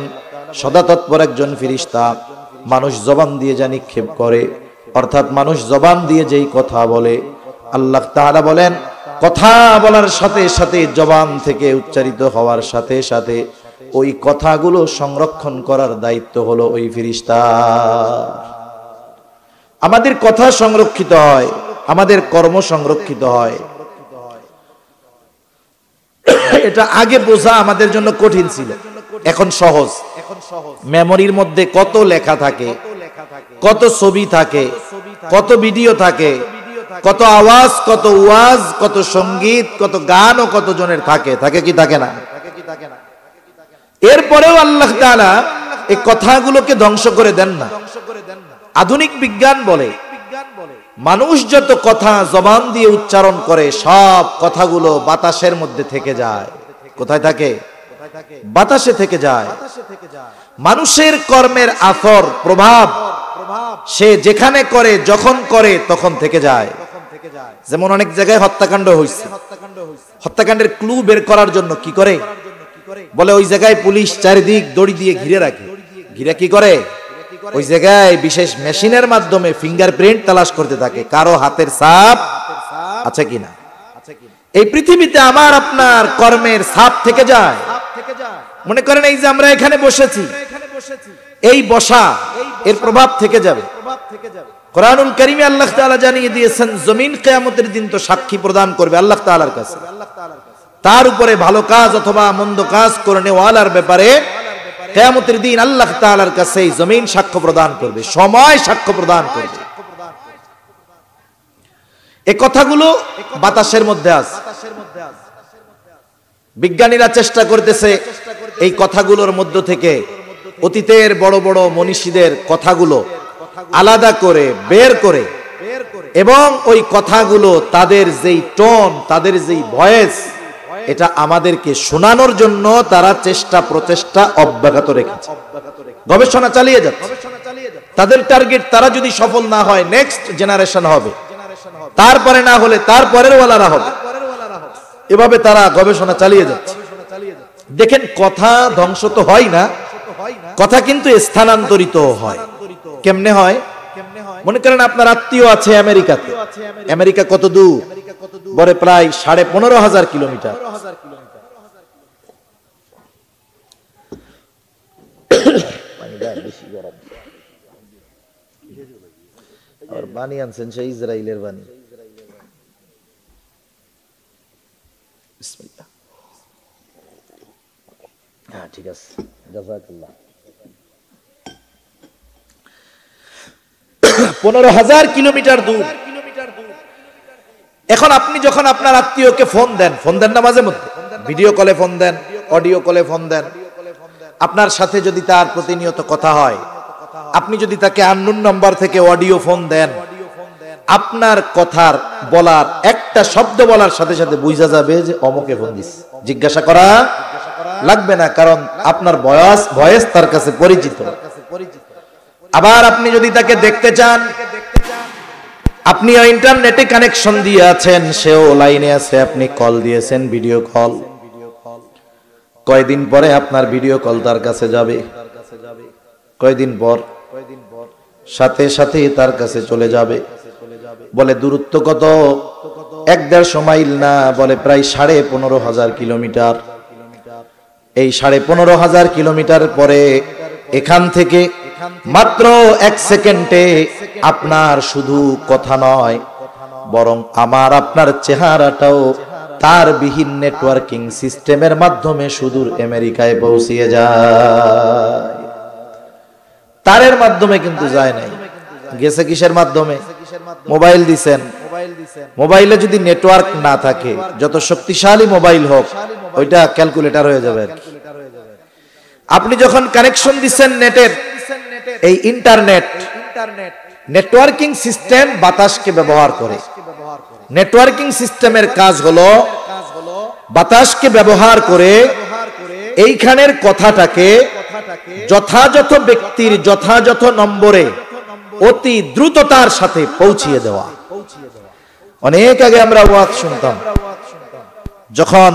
A: সদা তৎপর একজন ফেরেশতা মানুষ জবান দিয়ে যা নিক্ষেপ করে, অর্থাৎ মানুষ জবান দিয়ে যেই কথা বলে, আল্লাহ তাআলা বলেন কথা বলার সাথে সাথে জবান থেকে উচ্চারিত হওয়ার সাথে সাথে ওই কথাগুলো সংরক্ষণ করার দায়িত্ব হলো ওই ফেরেশতার। আমাদের কথা সংরক্ষিত হয়, আমাদের কর্ম সংরক্ষিত হয়। এটা আগে বোঝা আমাদের জন্য কঠিন ছিল, এখন সহজ। মেমোরির মধ্যে কত লেখা থাকে, কত ছবি থাকে, কত ভিডিও থাকে, কত আওয়াজ, কত ওয়াজ, কত সঙ্গীত, কত গান ও কত জনের থাকে, থাকে কি থাকে না? এরপরেও আল্লাহ তাআলা এই কথাগুলোকে ধ্বংস করে দেন না। আধুনিক বিজ্ঞান বলে মানুষ যত কথা জবান দিয়ে উচ্চারণ করে সব কথাগুলো বাতাসের মধ্যে থেকে যায়। কোথায় থাকে? বাতাসে থেকে যায়। মানুষের কর্মের আসর প্রভাব সে যেখানে করে যখন করে তখন থেকে যায়। যেমন অনেক জায়গায় হত্যাকাণ্ড হয়েছে, হত্যাকাণ্ডের ক্লু বের করার জন্য কি করে বলে ওই জায়গায় পুলিশ চারিদিক দড়ি দিয়ে ঘিরে রাখে। ঘিরে কি করে ওই জায়গায় বিশেষ মেশিনের মাধ্যমে ফিঙ্গারপ্রিন্ট তালাশ করতে থাকে কারো হাতের ছাপ আছে কিনা। এই পৃথিবীতে আমার আপনার কর্মের ছাপ থেকে যায়। মনে করেন এই যে আমরা এখানে বসেছি, এই বসা এর প্রভাব থেকে যাবে। কোরআনুল কারীমে আল্লাহ তাআলা জানিয়ে দিয়েছেন জমিন কিয়ামতের দিন তো সাক্ষী প্রদান করবে আল্লাহ তাআলার কাছে। তার উপরে ভালো কাজ অথবা মন্দ কাজ করনে ওয়ালার ব্যাপারে কিয়ামতের দিন আল্লাহ তাআলার কাছে জমিন সাক্ষ্য প্রদান করবে, সময় সাক্ষ্য প্রদান করবে। এই কথাগুলো বাতাসের মধ্যে আছে। বিজ্ঞানীরা চেষ্টা করতেছে এই কথাগুলোর মধ্য থেকে অতীতের বড় বড় মনীষীদের কথাগুলো আলাদা করে বের করে এবং ওই কথাগুলো তাদের যেই টোন, তাদের যেই ভয়েস, এটা আমাদেরকে শোনানোর জন্য তারা চেষ্টা প্রচেষ্টা অব্যাহত রেখেছে, গবেষণা চালিয়ে যাচ্ছে। তাদের টার্গেট তারা যদি সফল না হয় নেক্সট জেনারেশন হবে, তারপরে না হলে তারপরের ওয়ালারা হবে। এভাবে তারা গবেষণা চালিয়ে যাচ্ছে। দেখেন কথা ধ্বংস তো হয় না, কথা কিন্তু স্থানান্তরিত হয়। কেমনে হয়? মনে করেন আপনার আত্মীয় আছে আমেরিকাতে। আমেরিকা কত দূর? বলে প্রায় 15,500 কিলোমিটার। আর বাণী আনছেন সেই ইসরায়েলের বাণী। বিসমিল্লাহ। হ্যাঁ ঠিক আছে, জাযাকাল্লাহ। 15,000 কিলোমিটার দূর। এখন আপনি যখন আপনার আত্মীয়কে ফোন দেন না মাঝে মধ্যে, ভিডিও কলে ফোন দেন, অডিও কলে ফোন দেন, আপনার সাথে যদি তার প্রতিনিয়ত কথা হয়, আপনি যদি তাকে আননোন নাম্বার থেকে অডিও ফোন দেন, আপনার কথার বলার একটা শব্দ বলার সাথে সাথে বুঝা যাবে যে অমুকে ফোন দিছে। জিজ্ঞাসা করা লাগবে না, কারণ আপনার ভয়েস তার কাছে পরিচিত। আবার আপনি যদি তাকে দেখতে চান, আপনি ইন্টারনেটে কানেকশন দিয়ে আছেন, সেও লাইনে আছে, আপনি কল দিয়েছেন, ভিডিও কল। কয়দিন পরে আপনার ভিডিও কল তার কাছে যাবে, কয়দিন পর সাথে সাথে তার কাছে চলে যাবে। বলে দূরত্ব কত? 1-150 মাইল না, বলে প্রায় 15,500 কিলোমিটার। এই 15,500 কিলোমিটার পরে এখান থেকে মাত্র 1 সেকেন্ডে আপনার শুধু কথা নয়, বরং আমার আপনার চেহারাটাও তার বিহীন নেটওয়ার্কিং সিস্টেমের মাধ্যমে সুদূর আমেরিকায় পৌঁছিয়ে যায়। তারের মাধ্যমে কিন্তু যায় নাই, গেছে কিসের মাধ্যমে? মোবাইল দিছেন। মোবাইলে যদি নেটওয়ার্ক না থাকে, যত শক্তিশালী মোবাইল হোক, ওইটা ক্যালকুলেটর হয়ে যাবে। আপনি যখন কানেকশন দিচ্ছেন নেটের, এই ইন্টারনেট নেটওয়ার্কিং সিস্টেম বাতাসকে ব্যবহার করে। নেটওয়ার্কিং সিস্টেমের কাজ হলো বাতাসকে ব্যবহার করে এইখানের কথাটাকে যথাযথ ব্যক্তির যথাযথ নম্বরে অতি দ্রুততার সাথে পৌঁছিয়ে দেওয়া। অনেক আগে আমরা ওয়াজ শুনতাম, যখন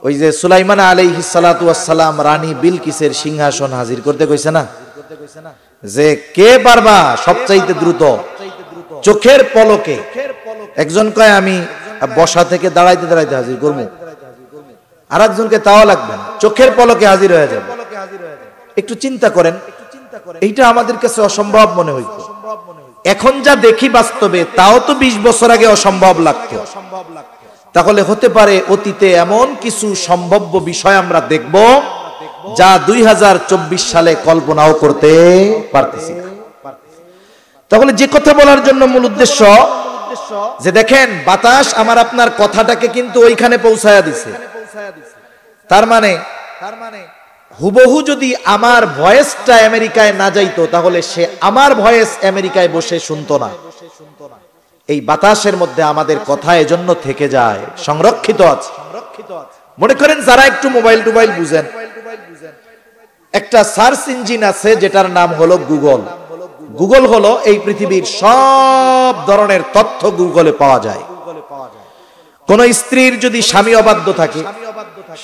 A: ওই যে সুলাইমান আলাইহিস সালাতু ওয়াস সালাম রানী বিলকিসের সিংহাসন হাজির করতে কইছে না, যে কে পারবা সবচাইতে দ্রুত চোখের পলকে। একজন কয় আমি বসা থেকে দাঁড়াইতে দাঁড়াইতে হাজির করবো, আর একজনকে তাও লাগবে না, চোখের পলকে হাজির হয়ে যাবে। একটু চিন্তা করেন, এইটা আমাদের কাছে অসম্ভব মনে হইতো। এখন যা দেখি বাস্তবে, তাও তো 20 বছর আগে অসম্ভব লাগতো। তাহলে হতে পারে অতীতে এমন কিছু সম্ভাব্য বিষয় আমরা দেখব যা 2024 সালে কল্পনাও করতে পারতেছি না। তাহলে যে কথা বলার জন্য মূল উদ্দেশ্য যে দেখেন, বাতাস আমার আপনার কথাটাকে কিন্তু ওইখানে পৌঁছায়া দিছে। তার মানে হুবহু যদি আমার ভয়েসটা আমেরিকায় না যাইতো, তাহলে সে আমার ভয়েস আমেরিকায় বসে শুনতো না। এই বাতাসের মধ্যে আমাদের কথা এজন্য থেকে যায়, সংরক্ষিত আছে। মনে করেন যারা একটু মোবাইল টোবাইল বুঝেন, একটা সার্চ ইঞ্জিন আছে যেটার নাম হলো গুগল। গুগল হলো এই পৃথিবীর সব ধরনের তথ্য গুগলে পাওয়া যায়। কোন স্ত্রীর যদি স্বামী অবাধ্য থাকে,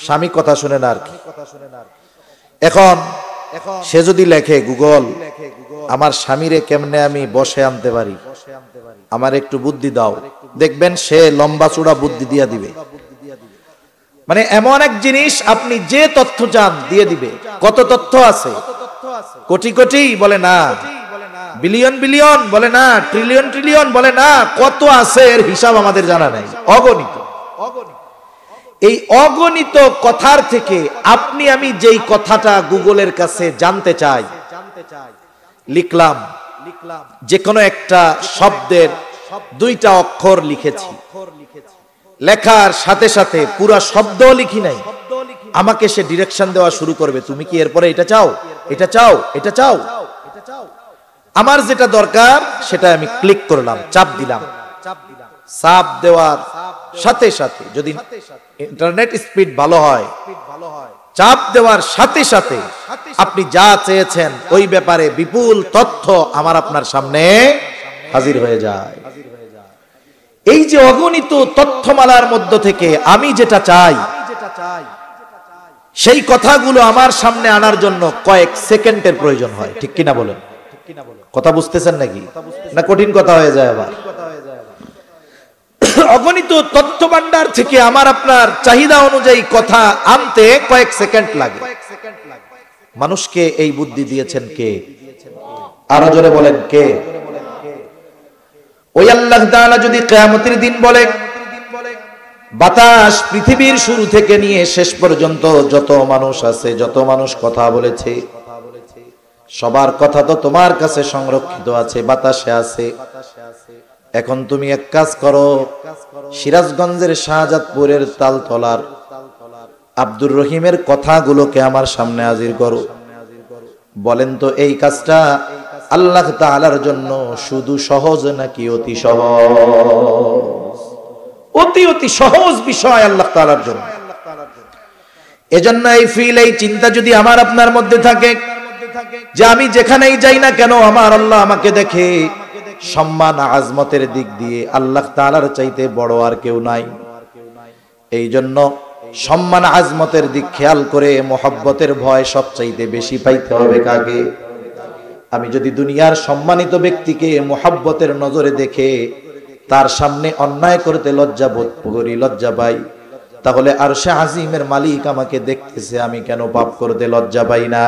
A: স্বামী কথা শুনে না আর কি, এখন সে যদি লেখে গুগল আমার স্বামীরে কেমনে আমি বসে আনতে পারি, আমার একটু বুদ্ধি দাও, দেখবেন সে লম্বা চূড়া বুদ্ধি দিয়া দিবে। মানে এমন এক জিনিস আপনি যে তথ্য চান দিয়ে দিবে। কত তথ্য আছে, কোটি কোটি বলে না, বিলিয়ন বিলিয়ন বলে না, ট্রিলিয়ন ট্রিলিয়ন বলে না, কত আছে এর হিসাব আমাদের জানা নাই, অগণিত। এই অগণিত কথার থেকে আপনি আমি যেই কথাটা গুগলের কাছে জানতে চাই, লিখলাম, যে কোনো একটা শব্দের দুইটা অক্ষর লিখেছি, লেখার সাথে সাথে পুরা শব্দ লিখি নাই, আমাকে সে ডিরেকশন দেওয়া শুরু করবে, তুমি কি এরপরে এটা চাও, এটা চাও, এটা চাও। আমার যেটা দরকার সেটা আমি ক্লিক করলাম, চাপ দিলাম। চাপ দেওয়ার সাথে সাথে যদি ইন্টারনেট স্পিড ভালো হয়, চাপ দেওয়ার সাথে সাথে আপনি যা চেয়েছেন ওই ব্যাপারে বিপুল তথ্য আমার আপনার সামনে হাজির হয়ে যায়। এই যে অগণিত তথ্যমালার মধ্য থেকে আমি যেটা চাই সেই কথাগুলো আমার সামনে আনার জন্য কয়েক সেকেন্ডের প্রয়োজন হয়, ঠিক কিনা বলেন? কথা বুঝতেছেন নাকি, না কঠিন কথা হয়ে যায় আবার? অগণিত তথ্য ভান্ডার থেকে আমার আপনার চাহিদা অনুযায়ী কথা আনতে কয়েক সেকেন্ড লাগে। মানুষকে এই বুদ্ধি দিয়েছেন কে? আরো জোরে বলেন কে? ওই আল্লাহ তাআলা যদি কিয়ামতের দিন বলে, বাতাস পৃথিবীর শুরু থেকে নিয়ে শেষ পর্যন্ত যত মানুষ আছে, যত মানুষ কথা বলেছে, সবার কথা তো তোমার কাছে সংরক্ষিত আছে, বাতাসে আছে। এখন তুমি এক কাজ করো, সিরাজগঞ্জের শাহজাদপুরের তালতলার আব্দুর রহিমের কথাগুলোকে আমার সামনে হাজির করো। বলেন তো এই কাজটা আল্লাহ তাআলার জন্য শুধু সহজ নাকি অতি সহজ? অতি অতি সহজ বিষয় আল্লাহ তাআলার জন্য। এজন্য এই ফিল, এই চিন্তা যদি আমার আপনার মধ্যে থাকে যে আমি যেখানেই যাই না কেন আমার আল্লাহ আমাকে দেখে, সম্মান আজমতের দিক দিয়ে আল্লাহ তাআলার চাইতে বড় আর কেউ নাই। এই জন্য সম্মান আজমতের দিক খেয়াল করে মোহাব্বতের ভয় সবচাইতে বেশি পাইতে হবে কাকে? আমি যদি দুনিয়ার সম্মানিত ব্যক্তিকে মোহাব্বতের নজরে দেখে তার সামনে অন্যায় করতে লজ্জা বোধ করি, লজ্জা পাই, তাহলে আরশে আজিমের মালিক আমাকে দেখতেছে, আমি কেন পাপ করতে লজ্জা পাই না?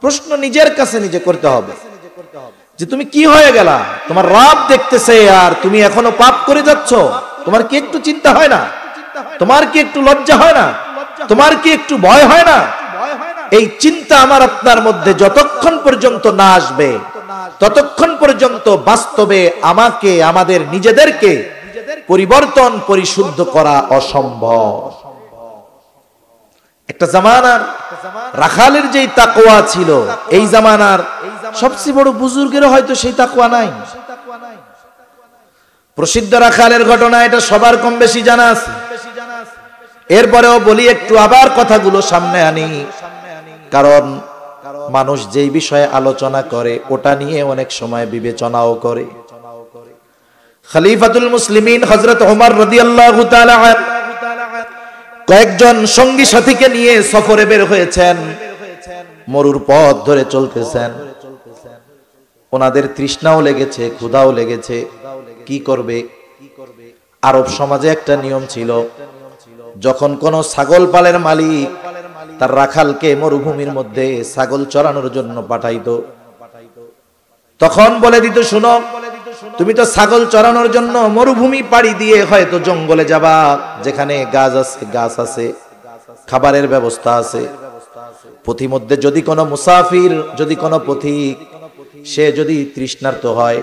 A: প্রশ্ন নিজের কাছে নিজে করতে হবে যে তুমি কি হয়ে গেলা, তোমার রব দেখতেছে আর তুমি এখনো পাপ করে যাচ্ছ। তোমার কি একটু চিন্তা হয় না? তোমার কি একটু লজ্জা হয় না? তোমার কি একটু ভয় হয় না? এই চিন্তা আমার আপনার মধ্যে যতক্ষণ পর্যন্ত না আসবে ততক্ষণ পর্যন্ত বাস্তবে আমাকে, আমাদের নিজেদেরকে পরিবর্তন, পরিশুদ্ধ করা অসম্ভব। একটা জামানার রাখালের যেই তাকওয়া ছিল, এই জামানার সবচেয়ে বড় বুজুর্গেরও হয়তো সেই তাকওয়া নাই। প্রসিদ্ধ রাখালের ঘটনা, এটা সবার কম বেশি জানা আছে। এরপরেও বলি একটু, আবার কথাগুলো সামনে আনি, কারণ মানুষ যেই বিষয়ে আলোচনা করে ওটা নিয়ে অনেক সময় বিবেচনাও করে। খলিফাতুল মুসলিমিন হযরত ওমর রাদিয়াল্লাহু তাআলা কয়েকজন সঙ্গী সাথীকে নিয়ে সফরে বের হয়েছেন, মরুর পথ ধরে চলতেছেন। ওনাদের তৃষ্ণাও লেগেছে, ক্ষুধাও লেগেছে, কি করবে? আরব সমাজে একটা নিয়ম ছিল, যখন কোন ছাগল পালের মালিক তার রাখালকে মরুভূমির মধ্যে ছাগল চরানোর জন্য পাঠাইতো, তখন বলে দিত, শুনো, তুমি তো ছাগল চরানোর জন্য মরুভূমি পাড়ি দিয়ে হয়তো জঙ্গলে যাবা, যেখানে গাছ আছে, খাবারের ব্যবস্থা আছে। পথিমধ্যে যদি কোনো মুসাফির, যদি কোনো পথিক, সে যদি তৃষ্ণার্ত হয়,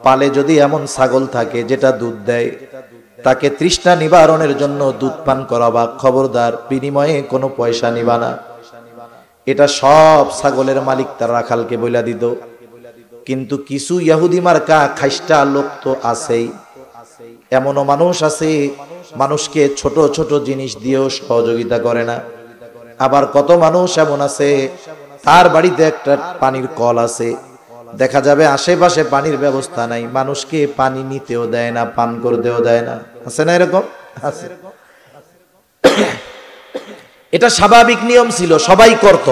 A: পালে যদি এমন ছাগল থাকে যেটা দুধ দেয়, তাকে তৃষ্ণা নিবারণের জন্য দুধ পান করাবা, খবরদার বিনিময়ে কোনো পয়সা নিবা না। এটা সব ছাগলের মালিক তার রাখালকে বইলা দিত। কিন্তু কিছু ইহুদি মার্কা খাইস্টা লোক তো আছেই, এমনও মানুষ আছে মানুষকে ছোট ছোট জিনিস দিয়েও সহযোগিতা করে না। আবার কত মানুষ এমন আছে, তার বাড়িতে একটা পানির কল আছে, দেখা যাবে আশেপাশে পানির ব্যবস্থা নাই, মানুষকে পানি নিতেও দেয় না, পান করতেও দেয় না। আছে না এরকম? আছে। এটা স্বাভাবিক নিয়ম ছিল, সবাই করত।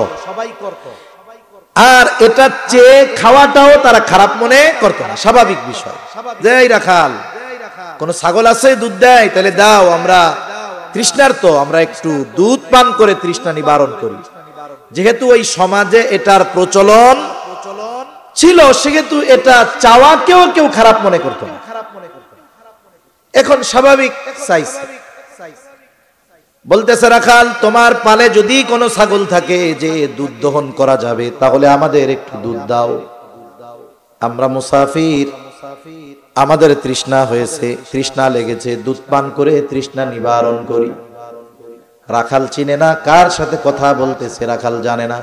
A: আর এটা চেয়ে খাওয়াটাও তারা খারাপ মনে করত না, স্বাভাবিক বিষয়। দেই রাখাল, কোন ছাগল আছে দুধ দেয়, তাহলে দাও, আমরা তৃষ্ণার্ত, আমরা একটু দুধ পান করে তৃষ্ণা নিবারণ করি। যেহেতু ওই সমাজে এটার প্রচলন ছিল, সেহেতু এটা চাওয়াকেও কেউ খারাপ মনে করত না। এখন স্বাভাবিক সাইজ বলতেছে, রাখাল তোমার পালে যদি কোনো ছাগল থাকে যে দুধ দহন করা যাবে, তাহলে আমাদের একটু দুধ দাও, আমরা মুসাফির, আমাদের তৃষ্ণা হয়েছে, তৃষ্ণা লেগেছে, দুধ পান করে তৃষ্ণা নিবারণ করি। রাখাল চিনে না কার সাথে কথা বলতেছে, রাখাল জানে না।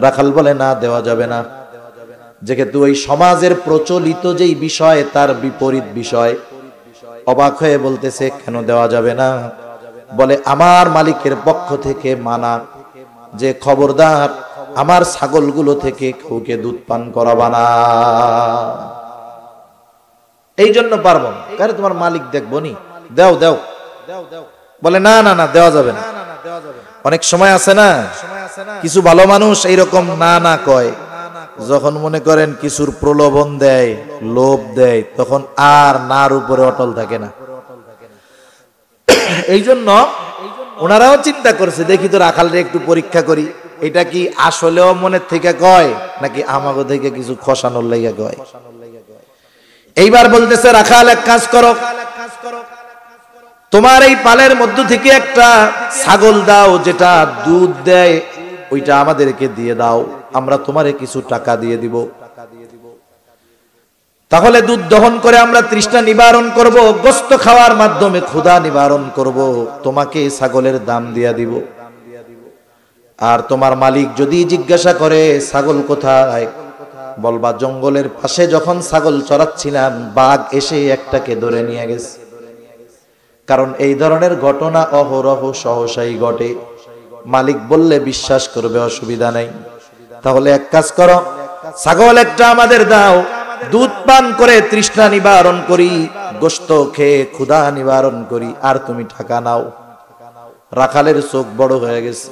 A: রাখাল বলে না, দেওয়া যাবে না। যেহেতু ওই সমাজের প্রচলিত যেই বিষয় তার বিপরীত বিষয়, অবাক হয়ে বলতেছে, কেন দেওয়া যাবে না? বলে, আমার মালিকের পক্ষ থেকে মানা, যে খবরদার আমার ছাগলগুলো থেকে কাউকে দুধ পান করাবা না। এই জন্য পারবো না। কারণ তোমার মালিক দেখবো নি, দাও দাও। বলে, না না না, দেওয়া যাবে না। অনেক সময় আছে না, কিছু ভালো মানুষ এইরকম না না কয়, যখন মনে করেন কিছুর প্রলোভন দেয়, লোভ দেয়, তখন আর নার উপরে অটল থাকে না। এই জন্য ওনারাও চিন্তা করছে, দেখি তো রাখালরে একটু পরীক্ষা করি, এটা কি আসলেও মনের থেকে কয় নাকি আমাগো থেকে কিছু খসানোর লাইগা কয়। এইবার বলতেছে, রাখাল এক কাজ করো, তোমার এই পালের মধ্য থেকে একটা ছাগল দাও, যেটা দুধ দেয়, ওইটা আমাদেরকে দিয়ে দাও, আমরা তোমারে কিছু টাকা দিয়ে দিব। তাহলে দুধ দহন করে আমরা তৃষ্ণা নিবারণ করব, গোশত খাওয়ার মাধ্যমে ক্ষুধা নিবারণ করব, তোমাকে ছাগলের দাম দিয়া দিব। আর তোমার মালিক যদি জিজ্ঞাসা করে ছাগল কোথায়, বলবা জঙ্গলের পাশে যখন ছাগল চড়াচ্ছিলাম, বাঘ এসে একটাকে ধরে নিয়ে গেছে। কারণ এই ধরনের ঘটনা অহরহ সহসাই ঘটে। মালিক বললে বিশ্বাস করবে, অসুবিধা নাই। তাহলে এক কাজ করো, ছাগল একটা আমাদের দাও, দুধ পান করে তৃষ্ণা নিবারণ করি, গোশত খেয়ে ক্ষুধা নিবারণ করি, আর তুমি টাকা নাও। রাখালের চোখ বড় হয়ে গেছে,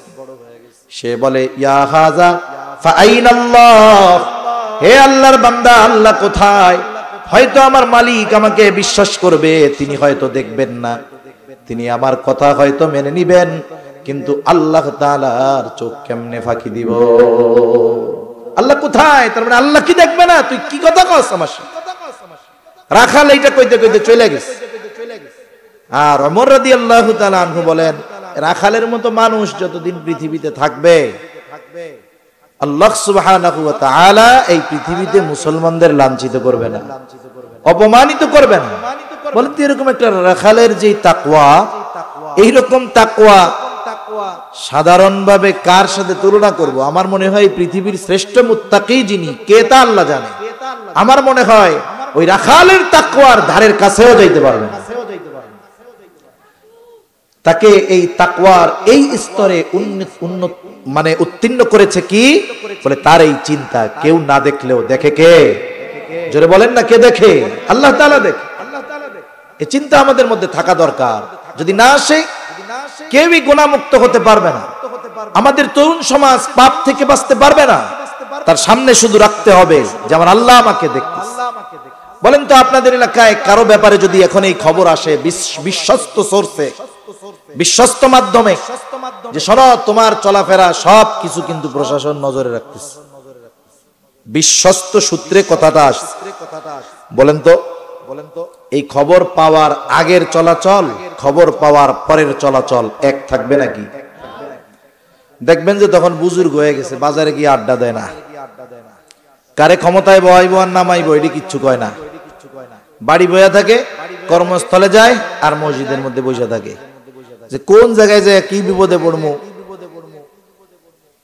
A: সে বলে, ইয়া হাজা ফাআইনাল্লাহ, হে আল্লাহর বান্দা, আল্লাহ কোথায়? হয়তো আমার মালিক আমাকে বিশ্বাস করবে, তিনি হয়তো দেখবেন না, তিনি আমার কথা হয়তো মেনে নিবেন, কিন্তু আল্লাহ তাআলার চোখ কেমনে ফাঁকি দিব? আল্লাহ কোথায়? তার মানে আল্লাহ কি দেখবে না? তুই কি কথা কস আমার সাথে? রাখাল এইটা কইতে কইতে চলে গেছে। আর ওমর রাদিয়াল্লাহু তাআলা আনহু বলেন, রাখালের মতো মানুষ যতদিন পৃথিবীতে থাকবে, আল্লাহ সুবহানাহু ওয়া তাআলা এই পৃথিবীতে মুসলমানদের লাঞ্ছিত করবে না, অপমানিত করবে না। বলেন তো, এরকম একটা রাখালের যে তাকওয়া, এইরকম তাকওয়া সাধারণভাবে কার সাথে তুলনা করব? আমার মনে হয় পৃথিবীর শ্রেষ্ঠ মুত্তাকি যিনি, কে তা আল্লাহ জানে। আমার মনে হয় ওই রাখালের তাকওয়ার ধারের কাছেও যাইতে পারবে না। তাকে এই তাকওয়ার এই স্তরে উন্নত মানে উত্তীর্ণ করেছে কি? বলে তার এই চিন্তা, কেউ না দেখলেও দেখে কে? জোরে বলেন না, কে দেখে? আল্লাহ তাআলা দেখে। এই চিন্তা আমাদের মধ্যে থাকা দরকার। যদি না আসে, কেউই গুনাহমুক্ত হতে পারবে না। আমাদের তরুণ সমাজ পাপ থেকে বাঁচতে পারবে না। তার সামনে শুধু রাখতে হবে যে আমার আল্লাহ আমাকে দেখতেছে। বলেন তো, আপনাদের এলাকায় কারো ব্যাপারে যদি এখন এই খবর আসে বিশ্বস্ত সোর্সে, বিশ্বস্ত মাধ্যমে, যে শোনো তোমার চলাফেরা সব কিছু কিন্তু প্রশাসন নজরে রাখতেছে, বিশ্বস্ত সূত্রে কথাটা আসছে, বলেন তো এই খবর পাওয়ার আগের চলাচল, খবর পাওয়ার পরের চলাচল এক থাকবে নাকি? দেখবেন যে তখন বুজুর্গ হয়ে গেছে, বাজারে গিয়ে আড্ডা দেয় না, কারে ক্ষমতায় বহাইব আর নামাইব এটি কিচ্ছু কয় না, বাড়ি বয়া থাকে, কর্মস্থলে যায় আর মসজিদের মধ্যে বসে থাকে। যে কোন জায়গায় যায় কি বিপদে পড়বো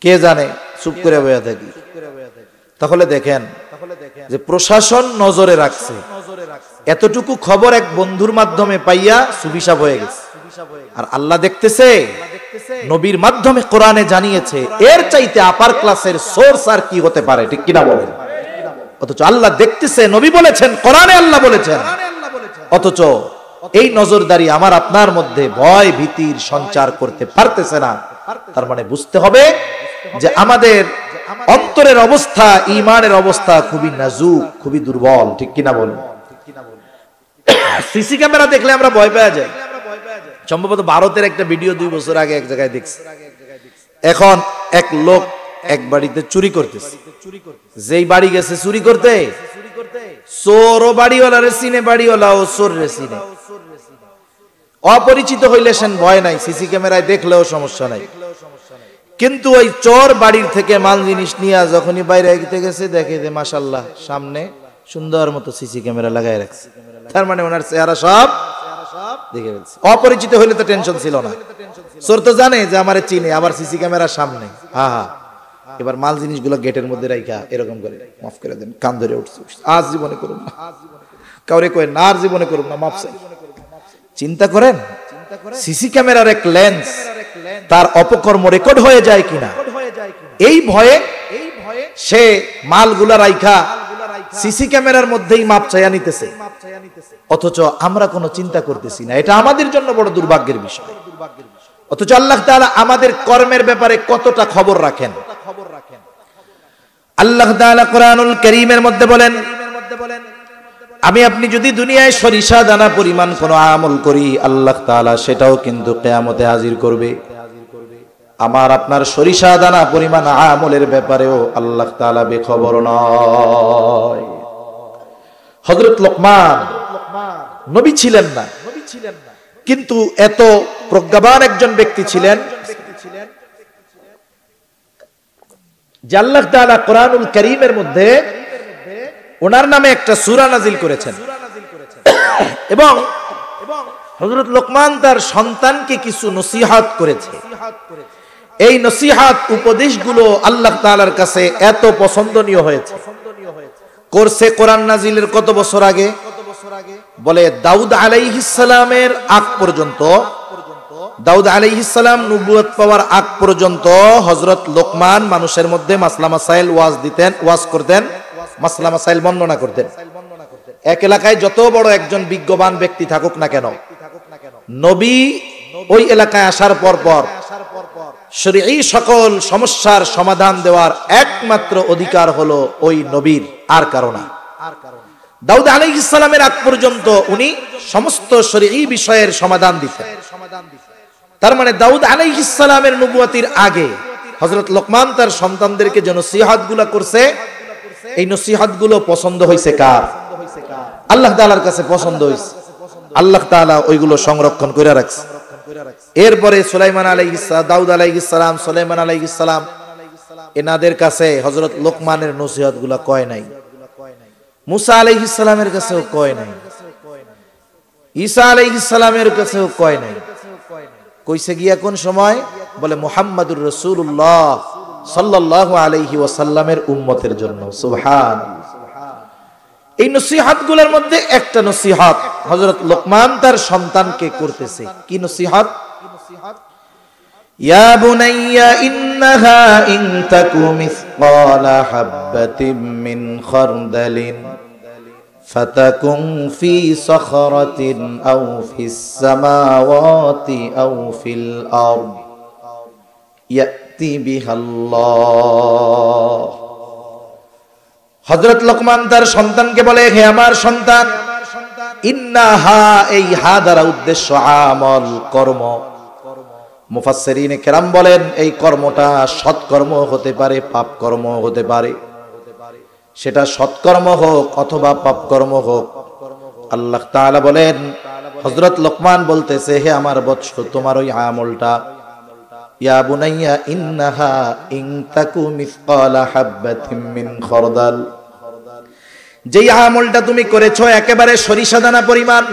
A: কে জানে, চুপ করে বয়া থাকি। তাহলে দেখেন যে প্রশাসন নজরে রাখছে, এতটুকু খবর এক বন্ধুর মাধ্যমে পাইয়া সুবিশাপ হয়ে গেছে। আর আল্লাহ দেখতেছে, নবীর মাধ্যমে কোরআনে জানিয়েছে, এর চাইতে আপার ক্লাসের সোর্স আর কি হতে পারে, ঠিক কিনা বলেন? অথচ আল্লাহ দেখতেছে, নবী বলেছেন, কোরআনে আল্লাহ বলেছেন, অথচ এই নজরদারি আমার আপনার মধ্যে ভয় ভীতির সঞ্চার করতে পারতেছে না। তার মানে বুঝতে হবে যে আমাদের অন্তরের অবস্থা, ঈমানের অবস্থা খুবই নাজুক, খুবই দুর্বল, ঠিক কিনা বলেন? সিসি ক্যামেরা দেখলে আমরা ভয় পেয়ে যাই। সম্ভবত ভারতের একটা ভিডিও 2 বছর আগে এক জায়গায় দেখছি। এখন এক লোক এক বাড়িতে চুরি করতেছে, যেই বাড়ি গেছে চুরি করতে, চোর ও বাড়িওয়ালারে চিনে, বাড়িওয়ালাও চোর রে চিনে। অপরিচিত হইলে সেন ভয় নাই, সিসি ক্যামেরায় দেখলেও সমস্যা নাই। কিন্তু ওই চোর বাড়ির থেকে মাল জিনিস নিয়ে যখনই বাইরে গেছে, দেখে যে মাশাআল্লাহ সামনে সুন্দর মতো সিসি ক্যামেরা লাগাই রাখছে। তার মানে ওনার চেহারা সব দেখে ফেলছে। অপরিচিত হইলে তো টেনশন ছিল না, চোর তো জানে যে আমারে চিনে, আবার সিসি ক্যামেরার সামনে। এবার মাল জিনিসগুলো গেটের মধ্যে রাখা এরকম করে, মাফ করে দেন, কান ধরে উঠছে, আজ জীবনে করুন না, কাউরে কয় না, আর জীবনে করুন না, মাফ চাই। চিন্তা করেন, সিসি ক্যামেরার এক লেন্স, তার অপকর্ম রেকর্ড হয়ে যায় কিনা, এই ভয়ে সে মালগুলা রাইখা সিসি ক্যামেরার মধ্যেই মাপ চাইয়া নিতেছে। অথচ আমরা কোনো চিন্তা করতেছি না, এটা আমাদের জন্য বড় দুর্ভাগ্যের বিষয়। অথচ আল্লাহ তাআলা আমাদের কর্মের ব্যাপারে কতটা খবর রাখেন। আল্লাহ তাআলা কোরআনুল কারীমের মধ্যে বলেন, আমি আপনি যদি দুনিয়ায় সরিষা দানা পরিমাণ কোনো আমল করি, আল্লাহ তাআলা সেটাও কিন্তু কিয়ামতে হাজির করবে। আমার আপনার সরিষা দানা পরিমাণ আমলের ব্যাপারেও আল্লাহ তাআলা বেখবর নয়। হযরত লোকমান নবী ছিলেন না, কিন্তু এত প্রজ্ঞাবান একজন ব্যক্তি ছিলেন যে আল্লাহ তাআলা কোরআনুল কারীমের মধ্যে ওনার নামে একটা সূরা নাজিল করেছেন। এবং হযরত লোকমান তার সন্তানকে কিছু নসিহত করেছে। এই নসিহত উপদেশগুলো আল্লাহ তাআলার কাছে এত পছন্দনীয় হয়েছে। করছে কোরআন নাজিলের কত বছর আগে? বলে দাউদ আলাইহিস সালামের আগ পর্যন্ত, দাউদ আলাইহিস সালাম নবুয়ত পাওয়ার আগ পর্যন্ত হযরত লোকমান মানুষের মধ্যে মাসলা মাসাইল ওয়াজ দিতেন, ওয়াজ করতেন, মাসলা মাসাইল বর্ণনা করতেন। এক এলাকায় যত বড় একজন বিজ্ঞবান ব্যক্তি থাকুক না কেন, নবী ওই এলাকায় আসার পর শরঈ সকল সমস্যার সমাধান দেওয়ার একমাত্র অধিকার হলো ওই নবীর, আর কারো না। দাউদ আলাইহিস সালামের আগ পর্যন্ত উনি সমস্ত শরঈ বিষয়ের সমাধান দিতেন। তার মানে দাউদ আলাইহিস সালামের নবুয়তির আগে হযরত লোকমান তার সন্তানদেরকে যে নসিহতগুলো করছে, এই নসিহতগুলো পছন্দ হয়েছে কার? আল্লাহ তাআলার কাছে পছন্দ হয়েছে। আল্লাহ তাআলা ওইগুলো সংরক্ষণ করে রাখছে। এরপরে সুলাইমান আলাইহিস সালাম, দাউদ আলাইহিস সালাম, সুলাইমান আলাইহিস সালাম, এনাদের কাছে হযরত লোকমানের নসিহতগুলো কয় নাই। মুসা আলাইহিস সালামের কাছেও কয় নাই, ঈসা আলাইহিস সালামের কাছেও কয় নাই। কইছে গিয়া কোন সময়? বলে মুহাম্মাদুর রাসূলুল্লাহ সাল্লাল্লাহু আলাইহি ওয়াসাল্লামের উম্মতের জন্য। সুবহানাল্লাহ। এই নসিহতগুলোর মধ্যে একটা নসিহত হযরত লোকমান তার সন্তানকে করতেছে। কি নসিহত? ইয়া বুনাইয়া ইন্নাহা ইন তাকু মিসকালা হাববাতিন মিন খারদালিন ফাতাকুন ফি সখরাতিন আও ফিস সামাওয়াতি আও ফিল আরদ ইয়াতি বিহাল্লাহ। হযরত লোকমান তার সন্তানকে বলে, হে আমার সন্তান, ইন্নাহা, এই হা দ্বারা উদ্দেশ্য আমল, কর্ম। মুফাসসিরিনে কেরাম বলেন এই কর্মটা সৎকর্ম হতে পারে, পাপ কর্ম হতে পারে। সেটা সৎকর্ম হোক অথবা পাপ কর্ম হোক, আল্লাহ তাআলা বলেন, হযরত লোকমান বলতেছে, হে আমার বৎস, তোমার ওই আমলটা, ইয়া বুনাইয়া ইন্নাহা ইন তাকু মিসকালা হাববাতিন মিন খারদাল, যেই আমলটা তুমি করেছো একেবারে সরিষা দানা পরিমাণ,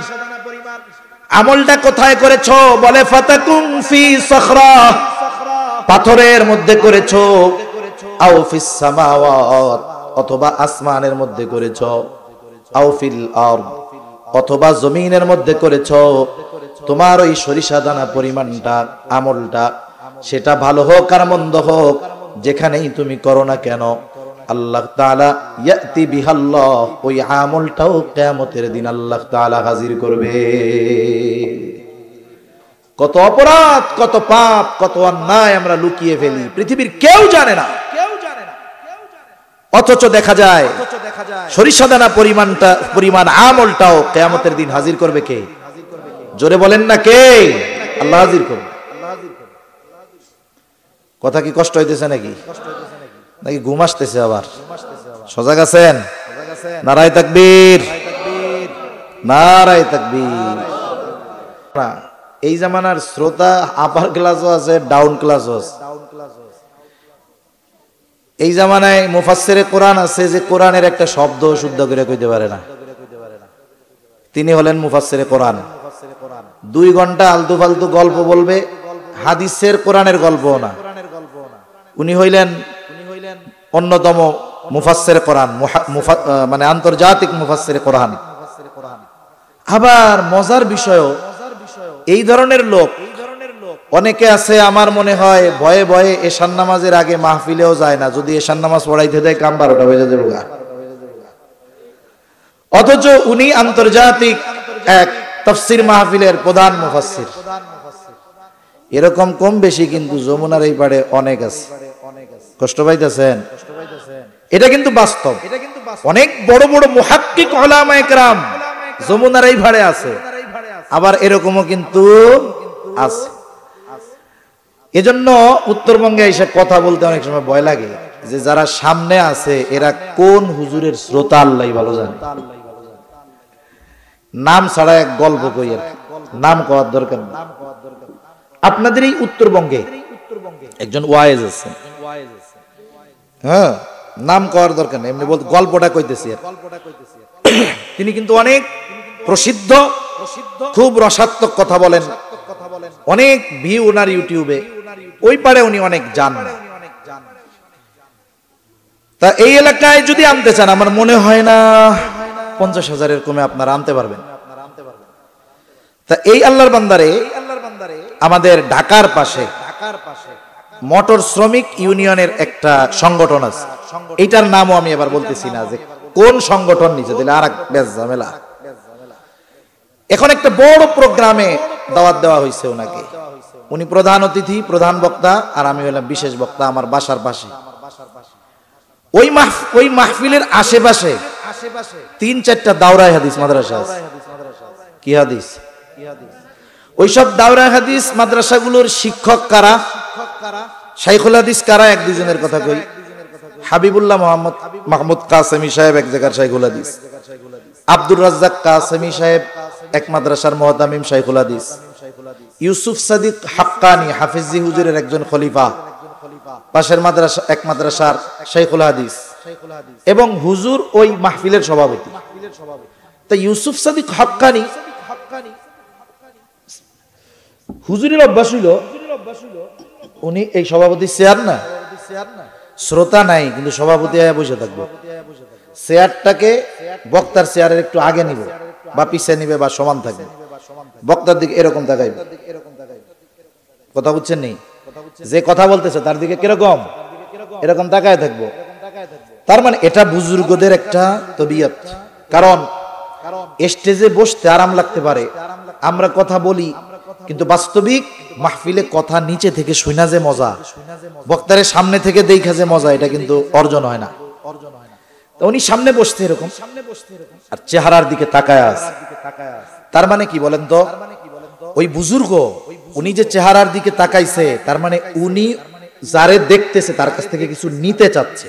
A: আমলটা কোথায় করেছো? বলে ফাতাকুন ফি সখরা, পাথরের মধ্যে করেছো, আও ফিস সামাওয়াত, অথবা আসমানের মধ্যে করেছো, আও ফিল আরদ অথবা জমিনের মধ্যে করেছো, তোমার ওই সরিষা দানা পরিমাণটা, আমলটা, সেটা ভালো হোক আর মন্দ হোক, যেখানেই তুমি করো না কেন, আল্লাহ তাআলা ইয়াতি বিহাল্লাহ, ওই আমলটাও কিয়ামতের দিন আল্লাহ তাআলা হাজির করবে। কত অপরাধ, কত পাপ, কত অন্যায় আমরা লুকিয়ে ফেলি, পৃথিবীর কেউ জানে না। অথচ দেখা যায় সরিষা দানা পরিমাণ আমলটাও কিয়ামতের দিন হাজির করবে কে? জোরে বলেন না কে? আল্লাহ হাজির করবে। কথা কি কষ্ট হইতেছে নাকি? নাকি ঘুম আসতেছে আবার? সজাগ আছেন? নারায়ে তাকবীর, নারায়ে তাকবীর। এই জামানার শ্রোতা আপার ক্লাসও আছে, ডাউন ক্লাসও আছে। এই জামানায় মুফাসসিরে কোরআন আছে যে কোরআনের একটা শব্দ শুদ্ধ করে কইতে পারে না, তিনি হলেন মুফাসসিরে কোরআন। 2 ঘন্টা আলতু ফালতু গল্প বলবে, হাদিসের কোরআনের গল্প না। উনি হইলেন অন্যতম মুফাসসিরে কোরআন, মানে আন্তর্জাতিক মুফাসসিরে কোরআন। আবার মজার বিষয়, এই ধরনের লোক অনেকে আছে, আমার মনে হয় ভয়ে ভয়ে এশার নামাজের আগে মাহফিলেও যায় না, যদি এশার নামাজ পড়াইতে দেয় কাম 12টা বেজে যাবে। অথচ উনি আন্তর্জাতিক এক তাফসীর মাহফিলের প্রধান মুফাসসির। এরকম কম বেশি কিন্তু যমুনার এই পাড়ে অনেক আছে। কষ্ট পাইতেছেন? এটা কিন্তু বাস্তব। অনেক বড় বড় মুহাক্কিক উলামায়ে কেরাম যমুনার এই পাড়ে আছে, আবার এরকমও কিন্তু আছে। এজন্য উত্তরবঙ্গে এসে কথা বলতে অনেক সময় ভয় লাগে, যে যারা সামনে আছে এরা কোন হুজুরের শ্রোতা আল্লাহই ভালো জানে। নাম ছাড়া এক গল্প কই, আর নাম কওয়ার দরকার নেই। আপনাদের এই উত্তরবঙ্গে একজন ওয়াইজ আছে, হ্যাঁ, নাম কওয়ার দরকার নেই, এমনি বলতে গল্পটা কইতেছি। তিনি কিন্তু অনেক প্রসিদ্ধ, খুব রসাত্মক কথা বলেন, অনেক ভিউ ওনার ইউটিউবে, ওই পারে উনি অনেক জান না। তা এই এলাকায় যদি আনতে চান, আমার মনে হয় না 50,000-এর কমে আপনারা আনতে পারবেন। তা এই আল্লাহর বান্দারে আমাদের ঢাকার পাশে মোটর শ্রমিক ইউনিয়নের একটা সংগঠন আছে, এইটার নামও আমি এবার বলতেছি না যে কোন সংগঠন, নিচে দিলে আর এক বেশ ঝামেলা। এখন একটা বড় প্রোগ্রামে দাওয়াত দেওয়া হয়েছে ওনাকে, উনি প্রধান অতিথি, প্রধান বক্তা, আর আমি হলাম বিশেষ বক্তা। আমার বাসার পাশে ওই মাহফিলের আশেপাশে 3-4টা দাওরায়ে হাদিস মাদ্রাসা আছে। কি হাদিস? ওইসব দাওরায়ে হাদিস মাদ্রাসাগুলোর শিক্ষক কারা, শাইখুল হাদিস কারা? 1-2 জনের কথা কই। হাবিবুল্লাহ মাহমুদ কাসেমি সাহেব এক জায়গার শাইখুল হাদিস, আব্দুর রাজ্জাক কাসেমি সাহেব এক মাদ্রাসার মুহতামিম শাইখুল হাদিস, ইউসুফ সাদিক হাক্কানি হাফিজি হুজুরের একজন খলিফা, পাশের মাদ্রাসা এক মাদ্রাসার শাইখুল হাদিস, এবং হুজুর ওই মাহফিলের সভাপতি। তা ইউসুফ সাদিক হাক্কানি হুজুরের অভ্যাস হইল, উনি এই সভাপতি চেয়ার না, শ্রোতা নাই, কিন্তু সভাপতি আয়া বসে থাকবে, চেয়ারটাকে বক্তার চেয়ারের একটু আগে নিবে বা পিছিয়ে নিবে বা সমান থাকবে, বক্তার দিকে এরকম তাকাইবে। কথা বুঝছেন নেই? যে কথা বলতেছে তার দিকে কিরকম, এরকম তাকায় থাকবো। তার মানে এটা বুজুর্গদের একটা তবিয়ত। কারণ স্টেজে বসতে আরাম লাগতে পারে, আমরা কথা বলি, কিন্তু বাস্তবিক মাহফিলে কথা নিচে থেকে শুনা যে মজা, বক্তারের সামনে থেকে দেখা যে মজা, এটা কিন্তু অর্জন হয় না। তো উনি সামনে বসতে এরকম, আর চেহারার দিকে তাকায় আছে। তার মানে কি বলেন তো? ওই বুজুর্গ উনি যে চেহারার দিকে তাকাইছে, তার মানে উনি যারে দেখতেছে তার কাছ থেকে কিছু নিতে চাচ্ছে।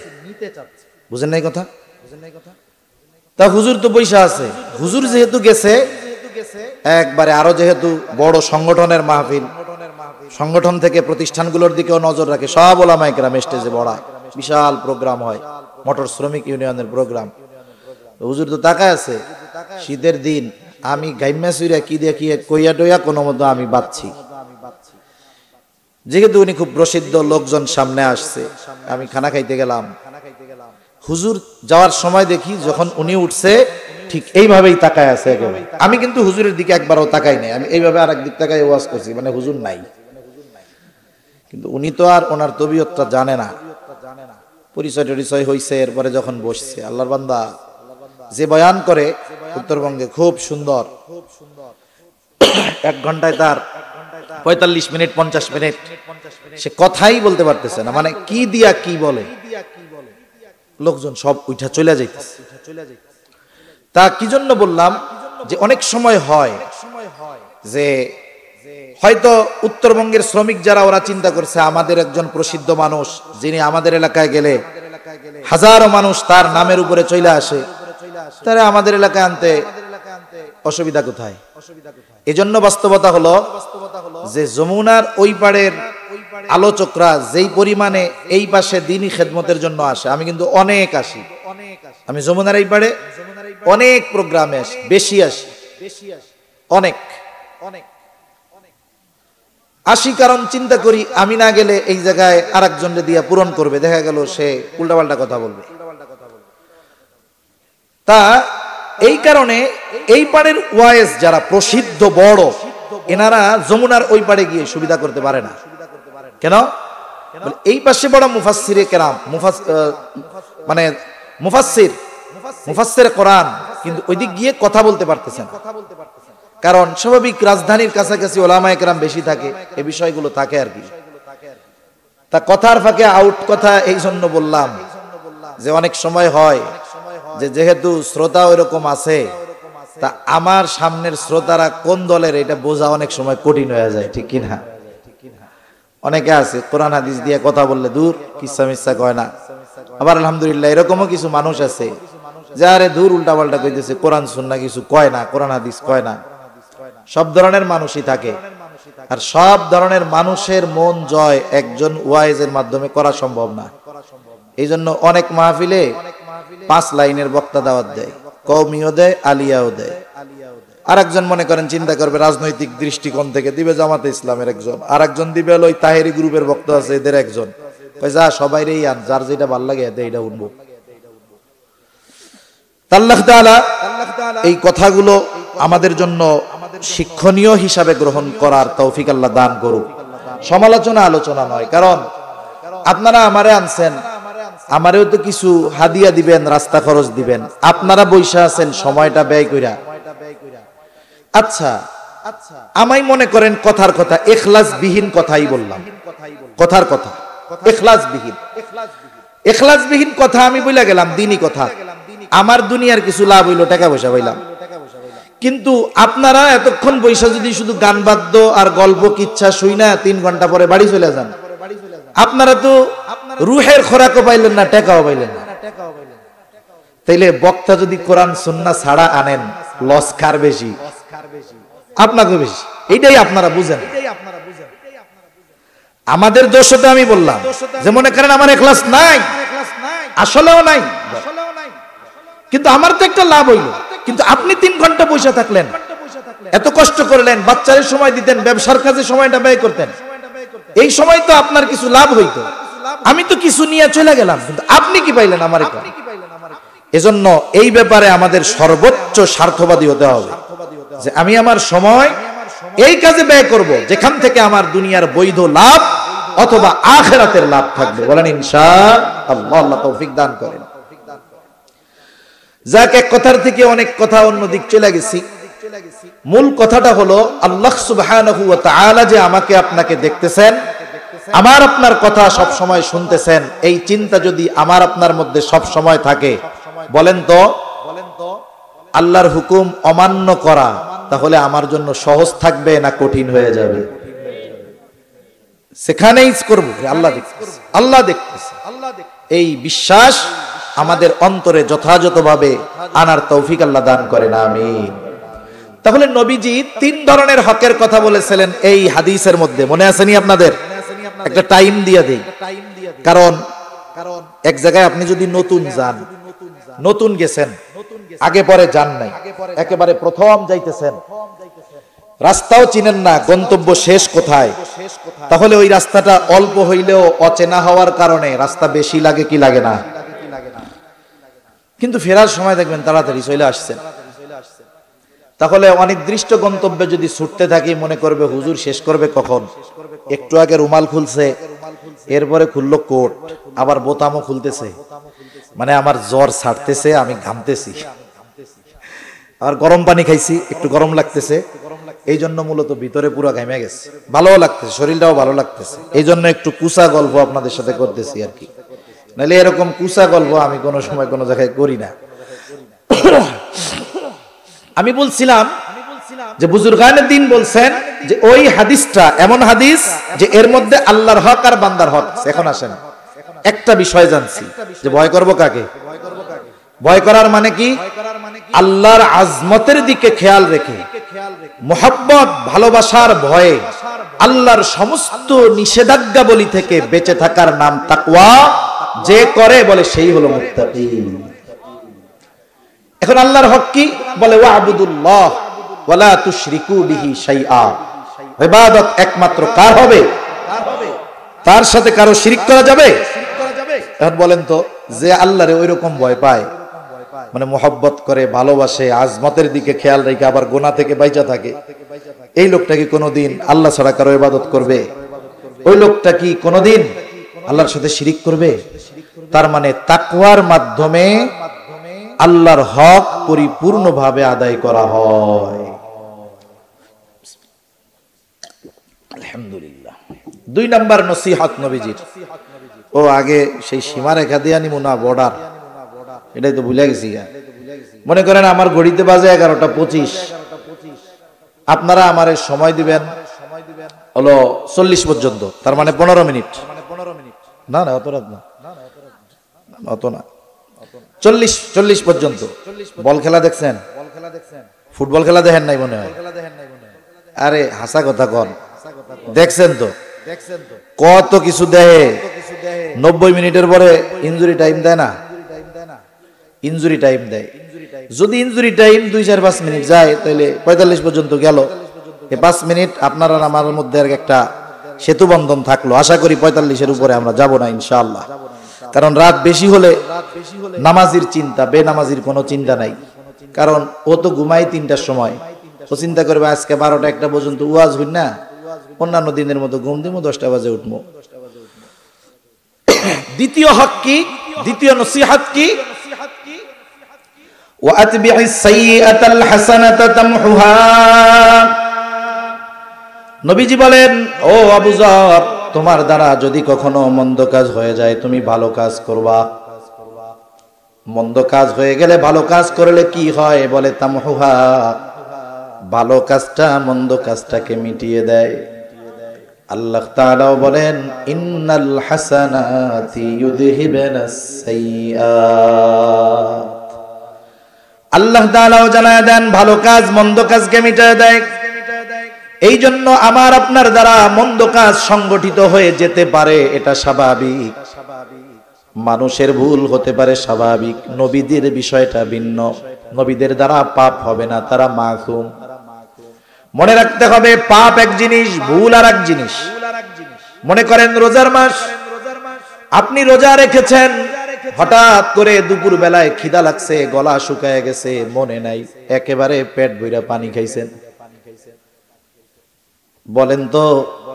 A: বুঝেন নাই কথা? তা হুজুর তো বৈশা আছে, হুজুর যেহেতু গেছে একবারে, আরো যেহেতু বড় সংগঠনের মাহফিল, সংগঠন থেকে প্রতিষ্ঠানগুলোর দিকেও নজর রাখে, সব ওলামায়ে কেরাম স্টেজে বড়া বিশাল প্রোগ্রাম হয়, মোটর শ্রমিক ইউনিয়নের প্রোগ্রাম। হুজুর তো তাকায় আছে, শীতের দিন আমি গাইমা সুইরা কি দিয়ে কি কইয়া টইয়া কোনো মতো আমি বাঁচছি। যেহেতু উনি খুব প্রসিদ্ধ, লোকজন সামনে আসছে, আমি খানা খাইতে গেলাম, হুজুর যাওয়ার সময় দেখি যখন উনি উঠছে ঠিক এইভাবেই তাকায় আছে একেবারে। আমি কিন্তু হুজুরের দিকে একবারও তাকাই নাই, আমি এইভাবে আর একদিক তাকাই ওয়াজ করছি, মানে হুজুর নাই। কিন্তু উনি তো আর ওনার তবিয়তটা জানে না, পরিচয় টরিচয় হয়েছে এরপরে যখন বসছে। আল্লাহর বান্দা যে বয়ান করে উত্তরবঙ্গে খুব সুন্দর, 1 ঘন্টায় তার 45 মিনিট 50 মিনিট সে কথাই বলতে পারতেছে না, মানে কি দিয়া কি বলে, লোকজন সব উঠা চলে যাইতেছে। তা কি জন্য বললাম যে অনেক সময় হয় যে হয়তো উত্তরবঙ্গের শ্রমিক যারা ওরা চিন্তা করছে আমাদের একজন প্রসিদ্ধ মানুষ যিনি আমাদের এলাকায় গেলে হাজারো মানুষ তার নামের উপরে চলে আসে, তারা আমাদের এলাকায় আনতে অসুবিধা কোথায়? এজন্য বাস্তবতা হলো যে যমুনার ওই পাড়ের আলোচকরা যেই পরিমাণে এই পাশে দ্বীনি খেদমতের জন্য আসে, আমি কিন্তু অনেক আসি, আমি যমুনার এই পাড়ে অনেক প্রোগ্রামে আসি, বেশি আসি, অনেক আসি, কারণ চিন্তা করি আমি না গেলে এই জায়গায় আরেকজনকে দিয়া পূরণ করবে, দেখা গেল সে উল্টাপাল্টা কথা বলবে। তা এই কারণে এই পাড়ের ওয়াইজ যারা প্রসিদ্ধ বড় এনারা যমুনার ওই পাড়ে গিয়ে সুবিধা করতে পারে না। কেন? এই পাশে বড় মুফাসসিরে কেরাম, মানে মুফাসসির কোরআন, কিন্তু ওই দিক গিয়ে কথা বলতে পারতেছে না, কারণ স্বাভাবিক রাজধানীর কাছাকাছি ওলামায়ে কেরাম বেশি থাকে, এই বিষয়গুলো থাকে আর কি। তা কথার ফাঁকে আউট কথা এই জন্য বললাম যে অনেক সময় হয় যে যেহেতু শ্রোতা ওইরকম আছে, তা আমার সামনের শ্রোতারা কোন দলের এটা বোঝা অনেক সময় কঠিন হয়ে যায়, ঠিক কিনা? অনেকে আছে কোরআন হাদিস দিয়ে কথা বললে দূর কিচ্ছা মিচ্ছা কয় না, আবার আলহামদুলিল্লাহ এরকমও কিছু মানুষ আছে যারে দূর উল্টাপাল্টা কইতেছে, কোরআন সুন্নাহ কিছু কয় না, কোরআন হাদিস কয় না। সব ধরনের মানুষই থাকে, আর সব ধরনের মানুষের মন জয় একজন ওয়াইজের মাধ্যমে করা সম্ভব না। এই জন্য অনেক মাহফিলে 5 লাইনের বক্তা দাওয়াত দেয়, কওমিও দেয়, আলিয়াও দেয়। আর একজন মনে করেন চিন্তা করবে রাজনৈতিক দৃষ্টিকোণ থেকে দিবে জামাতে ইসলামের একজন, আর একজন দিবে ওই তাহেরি গ্রুপের বক্তা আছে এদের একজন, যা সবাইরেই আন, যার যেটা ভাল লাগে এইটা উঠবো। আল্লাহ তাআলা এই কথাগুলো আমাদের জন্য শিক্ষণীয় হিসাবে গ্রহণ করার তৌফিক আল্লাহ দান করুক। সমালোচনা আলোচনা নয়, কারণ আপনারা আমারে আনছেন, আমারেও তো কিছু হাদিয়া দিবেন, রাস্তা খরচ দিবেন, আপনারা বৈশা আছেন সময়টা ব্যয় কইরা। আচ্ছা আমাই মনে করেন কথার কথা ইখলাস বিহীন কথাই বললাম, কথার কথা ইখলাস বিহীন কথা আমি বইলা গেলাম, দ্বীনি কথা, আমার দুনিয়ার কিছু লাভ হইলো, টাকা পয়সা পাইলাম। কিন্তু আপনারা এতক্ষণ বৈশা যদি শুধু গান বাদ্য আর গল্প কিচ্ছা শুই না 3 ঘন্টা পরে বাড়ি চলে যান, আপনারা তো রুহের খোরাকও পাইলেন না, টাকাও পাইলেন না। তাইলে বক্তা যদি কোরআন সুন্নাহ ছাড়া আনেন, লস কার বেশি? আপনাকে বেশি। এইটাই আপনারা বুঝেন। আমাদের দোষটা আমি বললাম যে মনে করেন আমার ইখলাস নাই, আসলেও নাই, কিন্তু আমার তো একটা লাভ হইল। কিন্তু আপনি 3 ঘন্টা বসে থাকলেন, এত কষ্ট করলেন, বাচ্চাদের সময় দিতেন, ব্যবসার কাজে সময়টা ব্যয় করতেন, এই সময় তো আপনার কিছু লাভ হইতো। আমি তো কিছু নিয়ে চলে গেলাম, কিন্তু আপনি কি পাইলেন? আমার এজন্য এই ব্যাপারে আমাদের সর্বোচ্চ স্বার্থবাদী হতে হবে যে আমি আমার সময় এই কাজে ব্যয় করব যেখান থেকে আমার দুনিয়ার বৈধ লাভ অথবা আখিরাতের লাভ থাকবে। বলেন ইনশাআল্লাহ। আল্লাহ তৌফিক দান করেন। যাক, এক কথার থেকে অনেক কথা অন্য দিক চলে গেছি। মূল কথাটা হলো আল্লাহ সুবহানাহু ওয়া তাআলা যে আমাকে আপনাকে দেখতেছেন, আমার আপনার কথা সব সময় শুনতেছেন, এই চিন্তা যদি আমার আপনার মধ্যে সব সময় থাকে, বলেন তো আল্লাহর হুকুম অমান্য করা তাহলে আমার জন্য সহজ থাকবে না কঠিন হয়ে যাবে? সেখানেই করব আল্লাহ দেখতেছে, আল্লাহ দেখতেছে। এই বিশ্বাস আমাদের অন্তরে যথাযথভাবে আনার তৌফিক আল্লাহ দান করেন, আমিন। তাহলে নবীজি 3 ধরনের হকের কথা বলেছিলেন এই হাদিসের মধ্যে, মনে আছে নি আপনাদের? একটা টাইম দিয়ে দেই, কারণ এক জায়গায় আপনি যদি নতুন যান, নতুন গেছেন, আগে পরে যান নাই, একেবারে প্রথম যাইতেছেন, রাস্তাও চিনেন না, গন্তব্য শেষ কোথায়, তাহলে ওই রাস্তাটা অল্প হইলেও অচেনা হওয়ার কারণে রাস্তা বেশি লাগে কি লাগে না? কিন্তু ফেরার সময় দেখবেন তাড়াতাড়ি চলে আসছেন। তাহলে অনির্দিষ্ট গন্তব্যে যদি ছুটতে থাকি, মনে করবে হুজুর শেষ করবে কখন। একটু আগে রুমাল খুলছে, এরপরে খুললো কোট, আবার বোতামও খুলতেছে, মানে আমার জ্বর ছাড়তেছে, আমি ঘামতেছি, আর গরম পানি খাইছি, একটু গরম লাগতেছে, এই জন্য মূলত ভিতরে পুরো ঘামে গেছে, ভালোও লাগতেছে, শরীরটাও ভালো লাগতেছে। এই জন্য একটু কুসা গল্প আপনাদের সাথে করতেছি আর কি, নাহলে এরকম কুসা গল্প আমি কোনো সময় কোনো জায়গায় করি না। আমি বলছিলাম যে বুজুর্গানের দিন বলছেন যে ওই হাদিসটা এমন হাদিস যে এর মধ্যে আল্লাহর হক আর বান্দার হক। এখন আসেন, একটা বিষয় জানছি যে ভয় করব কাকে? ভয় করার মানে কি? আল্লাহর আজমতের দিকে খেয়াল রেখে, মোহাব্বত ভালোবাসার ভয়ে আল্লাহর সমস্ত নিষেধাজ্ঞাবলী থেকে বেঁচে থাকার নাম তাকওয়া। যে করে বলে সেই হলো মুত্তাকি। এখন আল্লাহর হক কি? বলে ওয়াবুদুল্লাহ ওয়ালা তুশরিকু বিহি শাইআ। ইবাদত একমাত্র কার হবে? তার সাথে কারো শিরিক করা যাবে? এখন বলেন তো, যে আল্লাহরে ওইরকম ভয় পায়, মানে মোহাব্বত করে, ভালোবাসে, আজমতের দিকে খেয়াল রেখে আবার গুনাহ থেকে বাইচা থাকে, এই লোকটা কি কোনোদিন আল্লাহ ছাড়া কারো ইবাদত করবে? ওই লোকটা কি কোনোদিন আল্লাহর সাথে শিরিক করবে? তার মানে তাকওয়ার মাধ্যমে আল্লাহর হক পরিপূর্ণভাবে আদায় করা হয়। আলহামদুলিল্লাহ। 2 নাম্বার নসিহত নবীজির। ও আগে সেই সীমারেখা দিয়ে নিমু না বর্ডার, এটাই তো ভুলে গেছি। মনে করেন আমার ঘড়িতে বাজে 11:25, আপনারা আমার সময় দিবেন হলো 40 পর্যন্ত, তার মানে 15 মিনিট। না না অত রাত না, অত না, 40 পর্যন্ত। বল খেলা দেখছেন? ফুটবল খেলা দেখেন নাই মনে হয়? আরে হাসা কথা কন, দেখছেন তো? কত কিছু দেয়। 90 মিনিটের পরে ইনজুরি টাইম দেয় না? ইনজুরি টাইম দেয়। যদি ইনজুরি টাইম 2-4-5 মিনিট যায়, তাহলে 45 পর্যন্ত গেল। এই 5 মিনিট আপনার আর আমার মধ্যে একটা সেতু বন্ধন থাকলো। আশা করি 45-এর উপরে আমরা যাব না ইনশাআল্লাহ। কারণ রাত বেশি হলে নামাজির চিন্তা, বেনামাজির কোনো চিন্তা নাই। কারণ ও তো ঘুমাই 3টার সময়, ও চিন্তা করবে আজকে 12টা-1টা পর্যন্ত ওয়াজ হই না, অন্যান্য দিনের মতো ঘুম দিমু, 10টা বাজে উঠবো। দ্বিতীয় হক কি? দ্বিতীয় নসিহত কি? ওয়াতবি'is সাইয়্যাতাল হাসানাতা তামহুহা। নবীজি বলেন, ও আবু যর, তোমার দ্বারা যদি কখনো মন্দ কাজ হয়ে যায়, তুমি ভালো কাজ করবা। মন্দ কাজ হয়ে গেলে ভালো কাজ করলে কি হয়? বলে তামহুহা, ভালো কাজটা মন্দ কাজটাকে মিটিয়ে দেয়। আল্লাহ তাআলাও বলেন, ইন্নাল হাসানাতি ইউযহিবুনাস সাইয়্যাত। আল্লাহ তাআলাও জানায় দেন ভালো কাজ মন্দ কাজকে মিটিয়ে দেয়। এই জন্য আমার আপনার দ্বারা মন্দ কাজ সংগঠিত হয়ে যেতে পারে, এটা স্বাভাবিক। মানুষের ভুল হতে পারে, স্বাভাবিক। নবীদের বিষয়টা ভিন্ন। নবীদের দ্বারা পাপ হবে না, তারা মাসুম। মনে রাখতে হবে, পাপ এক জিনিস, ভুল আর এক জিনিস। মনে করেন রোজার মাস, আপনি রোজা রেখেছেন, হঠাৎ করে দুপুর বেলায় খিদা লাগছে, গলা শুকায় গেছে, মনে নাই, একেবারে পেট ভইরা পানি খাইছেন। বলেন তো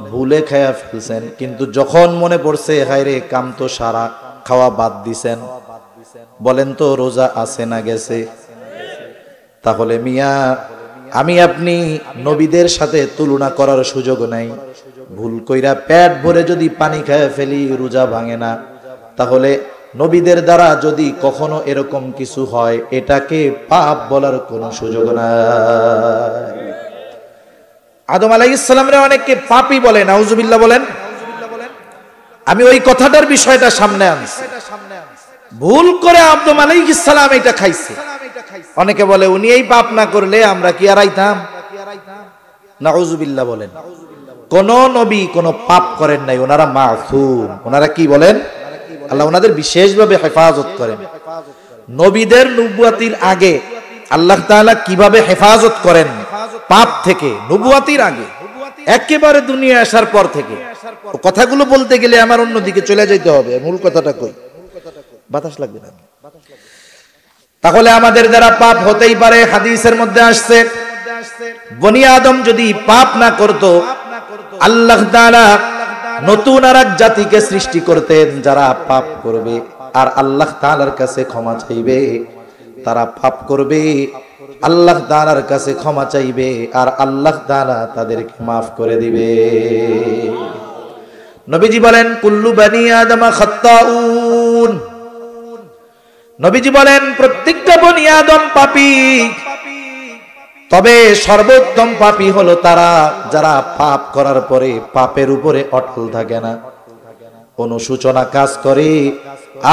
A: ভুলে খায়া ফেলছেন, কিন্তু যখন মনে পড়ছে হায় রে কাম তো সারা, খাওয়া বাদ দিছেন। বলেন তো রোজা আছে না গেছে? তাহলে মিয়া আমি আপনি নবীদের সাথে তুলনা করার সুযোগ নাই। ভুল কইরা পেট ভরে যদি পানি খায় ফেলি, রোজা ভাঙে না। তাহলে নবীদের দ্বারা যদি কখনো এরকম কিছু হয়, এটাকে পাপ বলার কোনো সুযোগ নাই। আদম আলাইহিস সালামরে অনেকে পাপী বলে, নাউজুবিল্লাহ বলেন। আমি ওই কথাটার বিষয়টা সামনে আনছি। ভুল করে আদম আলাইহিস সালাম এটা খাইছে। অনেকে বলে উনি এই পাপ না করলে আমরা কি আর আইতাম? নাউজুবিল্লাহ বলেন। কোন নবী কোন পাপ করেন নাই, ওনারা মাসুম। ওনারা কি বলেন? আল্লাহ ওনাদের বিশেষভাবে হেফাজত করেন। নবীদের নবুয়াতির আগে আল্লাহ তাআলা কিভাবে হেফাজত করেন পাপ থেকে, নবুয়াতির আগে, একেবারে দুনিয়া আসার পর থেকে। কথাগুলো বলতে গেলে আমার অন্যদিকে চলে যেতে হবে, মূল কথাটা কই। বাতাস লাগবে না। তাহলে আমাদের দ্বারা পাপ হতেই পারে। হাদিসের মধ্যে আসছে বনি আদম যদি পাপ না করত, আল্লাহ তাআলা নতুন আরেক জাতিকে সৃষ্টি করতেন যারা পাপ করবে আর আল্লাহ তাআলার কাছে ক্ষমা চাইবে। তারা পাপ করবে, আল্লাহ তাআলার কাছে ক্ষমা চাইবে আর আল্লাহ তাআলা তাদেরকে মাফ করে দিবে। নবীজি বলেন কুল্লু বনি আদম খাত্তাউন। নবীজি বলেন প্রত্যেকটা বনি আদম পাপী, তবে সর্বোত্তম পাপী হলো তারা যারা পাপ করার পরে পাপের উপরে অটল থাকে না, অনুশোচনা কাজ করে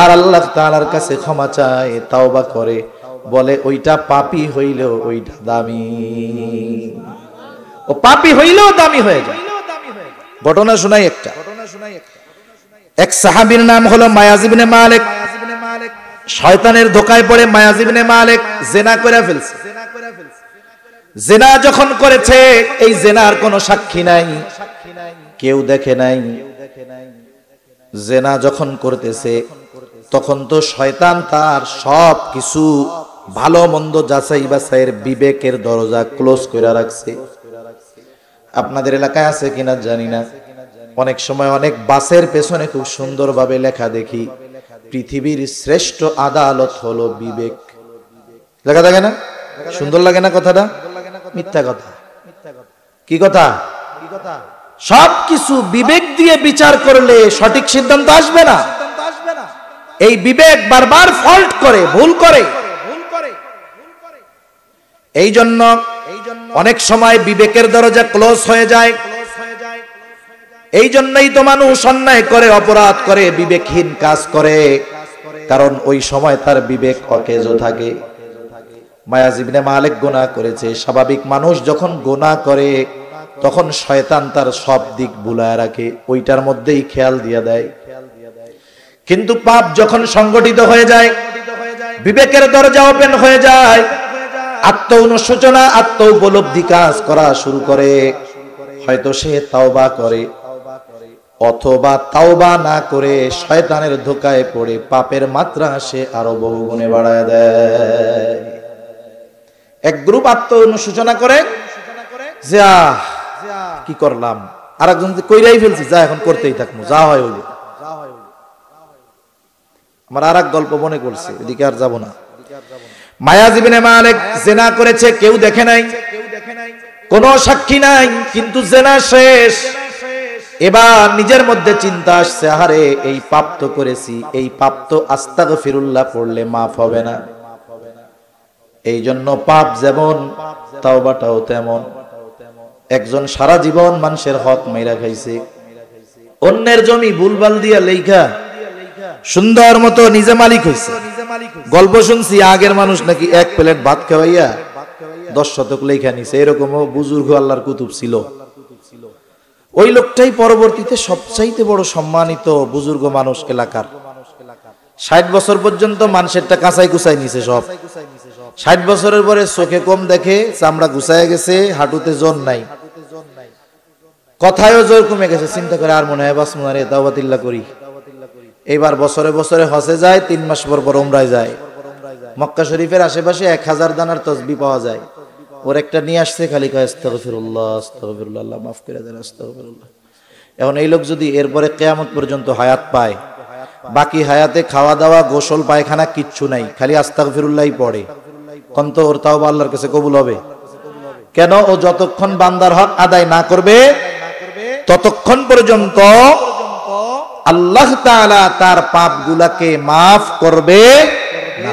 A: আর আল্লাহ তাআলার কাছে ক্ষমা চায়, তাওবা করে, বলে ওইটা পাপী হইলেও ওইটা দামি, ও পাপী হইলেও দামি হয়ে যায়। ঘটনা শোনাই একটা। এক সাহাবীর নাম হলো মায়াজ ইবনে মালিক। শয়তানের ধোকায় পড়ে মায়াজ ইবনে মালিক জিনা করে ফেলছে। জিনা যখন করেছে, এই জিনার কোনো সাক্ষী নাই, কেউ দেখে নাই। জিনা যখন করতেছে তখন তো শয়তান তার সব কিছু ভালো মন্দ যাচাই বাছাইয়ের বিবেকের দরজা ক্লোজ করে রাখছে। আপনাদের এলাকায় আছে কিনা জানি না, অনেক সময় অনেক বাসের পেছনে খুব সুন্দরভাবে লেখা দেখি পৃথিবীর শ্রেষ্ঠ আদালত হলো বিবেক। লেখা থাকে না? সুন্দর লাগে না কথাটা? মিথ্যা কথা। কি কথা? সবকিছু বিবেক দিয়ে বিচার করলে সঠিক সিদ্ধান্ত আসবে না। এই বিবেক বারবার ফল্ট করে, ভুল করে। এই জন্য অনেক সময় বিবেকের দরজা ক্লোজ হয়ে যায়। এই জন্যই তো মানুষ অন্যায় করে, অপরাধ করে, বিবেকহীন কাজ করে, কারণ ওই সময় তার বিবেক অকেজো থাকে। মায়াজ ইবনে মালিক গুনাহ করেছে। স্বাভাবিক মানুষ যখন গুনাহ করে তখন শয়তান তার সব দিক ভুলায় রাখে, ওইটার মধ্যেই খেয়াল দিয়ে দেয়। কিন্তু পাপ যখন সংগঠিত হয়ে যায়, বিবেকের দরজা ওপেন হয়ে যায়, আত্ম অনুশোচনা, আত্ম উপলব্ধি কাজ করা শুরু করে। হয়তো সে তাওবা করে, অথবা তাওবা না করে শয়তানের ধোকায় পড়ে পাপের মাত্রা সে আরো বহুগুণে বাড়ায় দেয়। এক গ্রুপ আত্ম অনুশোচনা করে যে কি করলাম, আর একজন কইরাই ফেলছি, যা এখন করতেই থাকবো, যা হয় হইল। আমার আর এক গল্প মনে করছে, এদিকে আর যাব না। মায়াজ ইবনে মালিক জিনা করেছে, কেউ দেখে নাই, কোনো সাক্ষী নাই, কিন্তু জিনা শেষ। এবার নিজের মধ্যে চিন্তা আসছে, আরে এই পাপ তো করেছি, এই পাপ তো আস্তাগফিরুল্লাহ পড়লে মাফ হবে না। এই জন্য পাপ যেমন তাওবাটাও তেমন। একজন সারা জীবন মানুষের হক মাইরা খাইছে, অন্যের জমি ভুলভাল দিয়া লেখা সুন্দর মতো নিজে মালিক হইছে। গল্প শুনছি আগের মানুষ নাকি এক প্লেট ভাত খাওয়াইয়া 10 শতক লেখা নিছে, এরকমও বুজুর্গ আল্লাহর কুতুব ছিল। ওই লোকটাই পরবর্তীতে সবচাইতে বড় সম্মানিত বুজুর্গ মানুষ এলাকার। 60 বছর পর্যন্ত মানুষেরটা কাঁচাই কুচাই নিছে সব। 60 বছরের পরে চোখে কম দেখে, চামড়া গুছায় গেছে, হাঁটুতে জোর নাই, কথায়ও জোর কমে গেছে। চিন্তা করে আর মনে হয় বাস মনে তাওবাতিল্লাহ করি। এইবার বছরে বছরে হজে যায়, 3 মাস পর পর উমরায় যায়। মক্কা শরীফের আশেপাশে 1000 দানার তসবিহ পাওয়া যায়। ওর একটা নিয়ে আসছে, খালি কয় আস্তাগফিরুল্লাহ আস্তাগফিরুল্লাহ, আল্লাহ মাফ করে দেন, আস্তাগফিরুল্লাহ। এখন এই লোক যদি এরপরে কিয়ামত পর্যন্ত হায়াত পায়, বাকি হায়াতে খাওয়া দাওয়া, গোসল, পায়খানা কিচ্ছু নাই, খালি আস্তাগফিরুল্লাহই পড়ে, কোন তো ওর তাওবা আল্লাহর কাছে কবুল হবে? কেন? ও যতক্ষণ বান্দার হক আদায় না করবে ততক্ষণ পর্যন্ত আল্লাহ তাআলা তার পাপগুলাকে মাফ করবে না।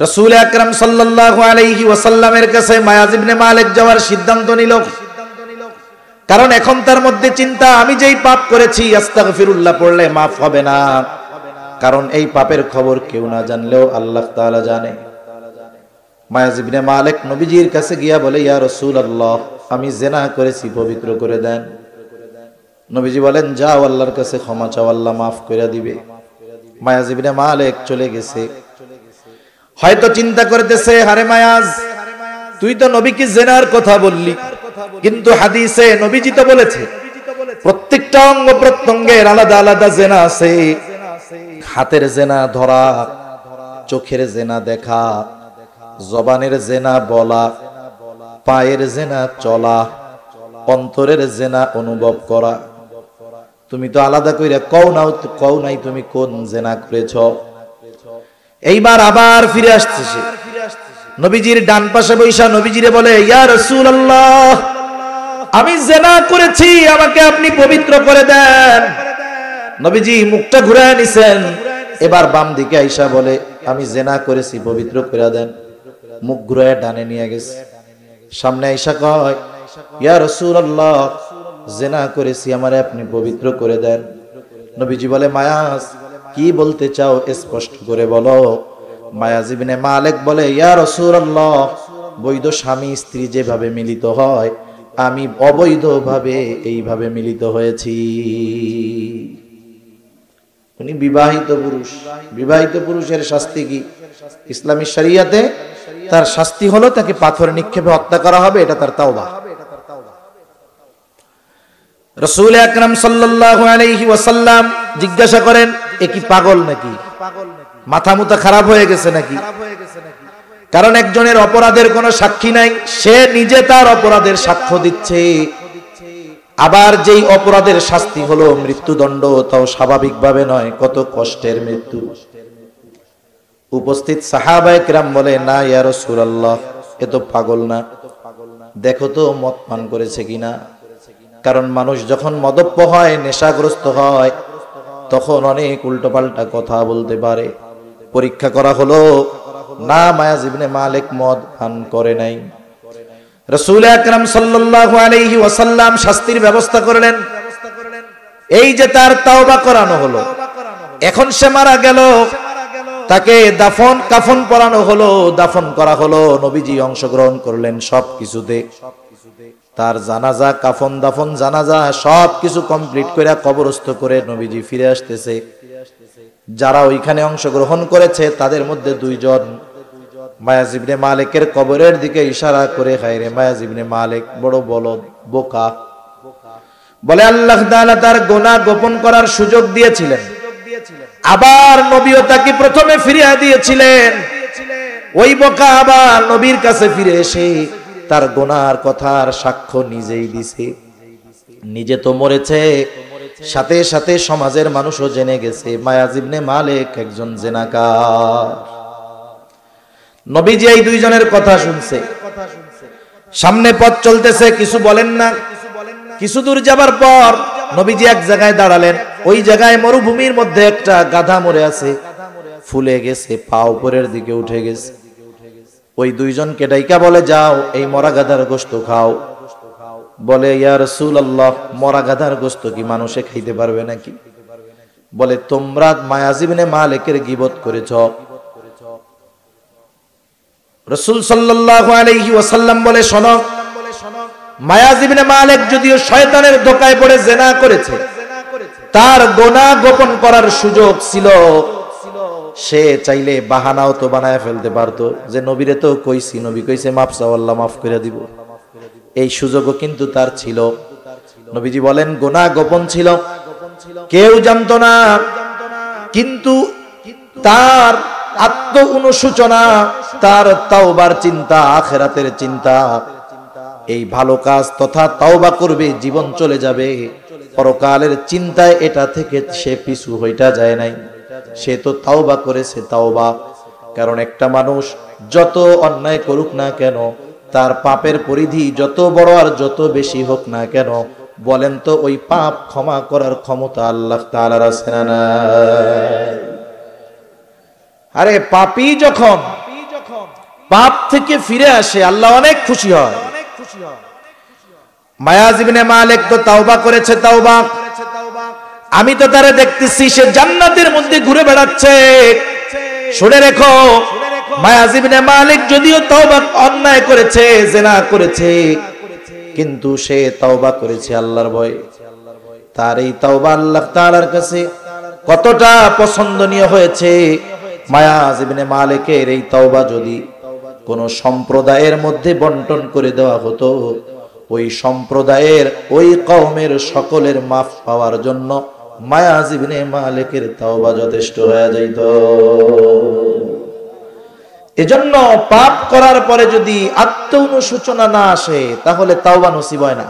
A: রাসূল আকরাম সাল্লাল্লাহু আলাইহি ওয়াসাল্লামের কাছে মায়াজ ইবনে মালিক যাওয়ার সিদ্ধান্ত নিল, কারণ এখন তার মধ্যে চিন্তা, আমি যেই পাপ করেছি আস্তাগফিরুল্লাহ পড়লে মাফ হবে না, কারণ এই পাপের খবর কেউ না জানলেও আল্লাহ তাআলা জানে। মায়াজ ইবনে মালিক নবীজির কাছে গিয়া বলে, ইয়া রাসূলুল্লাহ, আমি জিনা করেছি, পবিত্র করে দেন। নবীজি বলেন, যাও আল্লাহর কাছে ক্ষমা চাও, আল্লাহ মাফ করে দিবে। মায়াজ ইবনে মালিক চলে গেছে। হয়তো চিন্তা করতেছে, আরে মায়াজ, তুই তো নবীকে জিনার কথা বললি, কিন্তু হাদিসে নবীজি তো বলেছে প্রত্যেকটা অঙ্গ প্রত্যঙ্গের আলাদা আলাদা জিনা আছে। হাতের জেনা ধরা, চোখের জেনা দেখা, জবানের জেনা বলা, পায়ের জেনা চলা, অন্তরের জেনা অনুভব করা। তুমি তো আলাদা কইরা কও নাই তুমি কোন জেনা করেছ। এইবার আবার ফিরে আসতেছে, নবীজির ডান পাশে বৈশা নবীজিরে বলে, ইয়া রাসূলুল্লাহ, আমি জেনা করেছি, আমাকে আপনি পবিত্র করে দেন। নবীজি মুখটা ঘুরায় নিছেন, এবার বাম দিকে আইসা বলে, আমি জেনা করেছি, পবিত্র করে দেন। মুখ ঘুরায় ডানে নিয়ে গেছে। সামনে আইসা কয়, ইয়া রাসূলুল্লাহ, জেনা করেছি, আমারে আপনি পবিত্র করে দেন। নবীজি বলে, মায়াজ, কি বলতে চাও স্পষ্ট করে বলো। মায়াজ ইবনে মালিক বলে, ইয়া রাসূলুল্লাহ, বৈধ স্বামী স্ত্রী যেভাবে মিলিত হয়, আমি অবৈধভাবে এইভাবে মিলিত হয়েছি। উনি বিবাহিত পুরুষ। বিবাহিত পুরুষের শাস্তি কি? ইসলামী শরিয়াতে তার শাস্তি হলো তাকে পাথর নিক্ষেপে হত্যা করা হবে, এটা তার তাওবা। রাসূল আকরাম সাল্লাল্লাহু আলাইহি ওয়াসাল্লাম জিজ্ঞাসা করেন, এ কি পাগল নাকি? মাথা মুথা খারাপ হয়ে গেছে নাকি? কারণ একজনের অপরাধের কোনো সাক্ষী নাই, সে নিজে তার অপরাধের সাক্ষ্য দিচ্ছে। আবার যেই অপরাধের শাস্তি হলো মৃত্যুদণ্ড, তাও স্বাভাবিকভাবে নয়, কত কষ্টের মৃত্যু। উপস্থিত সাহাবায়ে কেরাম বলে, না ইয়া রাসূলুল্লাহ, এ তো পাগল না, দেখো তো মদ পান করেছে কিনা। কারণ মানুষ যখন মদপ্য হয়, নেশাগ্রস্ত হয়, তখন অনেক উল্টোপাল্টা কথা বলতে পারে। পরীক্ষা করা হলো, না, মায়াজ ইবনে মালিক মদ পান করে নাই। রাসূল আকরাম সাল্লাল্লাহু আলাইহি ওয়াসাল্লাম শাস্তির ব্যবস্থা করলেন। এই যে তার তাওবা করানো হলো, এখন সে মারা গেল, তাকে কাফন পরানো হলো, দাফন করা হলো। নবীজি অংশগ্রহণ করলেন সবকিছুতে। তার জানাজা, কাফন, দাফন, জানাজা সবকিছু কমপ্লিট করে কবরস্থ করে নবীজি ফিরে আসতেছে। যারা ওইখানে অংশগ্রহণ করেছে তাদের মধ্যে দুইজন মায়াজ ইবনে মালিকের কবরের দিকে ইশারা করে, হায়রে মায়াজ ইবনে মালিক বড় বলদ, বোকা। বলে, আল্লাহ তাআলা তার গুনাহ গোপন করার সুযোগ দিয়েছিলেন, আবার নবীও তাকে প্রথমে ফিরিয়ে দিয়েছিলেন। ওই বোকা আবার নবীর কাছে ফিরে এসে তার গুনাহর কথার সাক্ষ্য নিজেই দিছে। নিজে তো মরেছে, সাথে সাথে সমাজের মানুষও জেনে গেছে মায়াজ ইবনে মালিক একজন জিনাকার। নবীজি এই দুইজনের কথা শুনছে, সামনে পথ চলতেছে, কিছু বলেন না। কিছু দূর যাবার পর নবীজি এক জায়গায় দাঁড়ালেন। ওই জায়গায় মরুভূমির মধ্যে একটা গাধা মরে আছে, ফুলে গেছে, পা উপরের দিকে উঠে গেছে। ওই দুইজনকে ডাইকা বলে, যাও এই মরা গাধার গোশত খাও। বলে, ইয়া রাসূলুল্লাহ, মরা গাধার গোশত কি মানুষে খাইতে পারবে নাকি? বলে, তোমরা মায়াজ ইবনে মালিকের গীবত করেছ। রাসূল সাল্লাল্লাহু আলাইহি ওয়াসাল্লাম বলে, শোনো, মায়াজ ইবনে মালিক যদিও শয়তানের ধোঁকায় পড়ে জিনা করেছে, তার গুনাহ গোপন করার সুযোগ ছিল। সে চাইলে বাহানাও তো বানায় ফেলতে পারতো, যে নবীরে তো কইছি, নবী কইছে মাফ চাও, আল্লাহ মাফ করে দিব। এই সুযোগও কিন্তু তার ছিল। নবীজি বলেন, গুনাহ গোপন ছিল, কেউ জানতো না, কিন্তু তার আত্ম অনুশোচনা, তার তাওবার চিন্তা, আখিরাতের চিন্তা, এই ভালো কাজ তথা তাওবা করবে, জীবন চলে যাবে, পরকালের চিন্তায় এটা থেকে সে পিছু হইটা যায় নাই। সে তো তাওবা করেছে, তাওবা। কারণ একটা মানুষ যত অন্যায় করুক না কেন, তার পাপের পরিধি যত বড় আর যত বেশি হোক না কেন, বলেন তো ওই পাপ ক্ষমা করার ক্ষমতা আল্লাহ তাআলার আছে না নাই? আরে পাপী যখন পাপ থেকে ফিরে আসে, আল্লাহ অনেক খুশি হয়। মায়াজ ইবনে মালিক তো তাওবা করেছে, তাওবা। আমি তো তারে দেখতেছি সে জান্নাতের মধ্যে ঘুরে বেড়াচ্ছে। শুনে রেখো, মায়াজ ইবনে মালিক যদিও তাওবা, অন্যায় করেছে, জিনা করেছে, কিন্তু সে তাওবা করেছে আল্লাহর ভয়ে। তার এই তাওবা আল্লাহ তাআলার কাছে কতটা পছন্দনীয় হয়েছে। মায়াজ ইবনে মালিকের এই তাওবা যদি কোন সম্প্রদায়ের মধ্যে বন্টন করে দেওয়া হতো, ওই সম্প্রদায়ের, ওই কওমের সকলের মাফ পাওয়ার জন্য মায়াজ ইবনে মালিকের তাওবা যথেষ্ট হয়ে যাইত। এজন্য পাপ করার পরে যদি আত্ম-অনুশোচনা না আসে তাহলে তাওবা নসিব হয় না।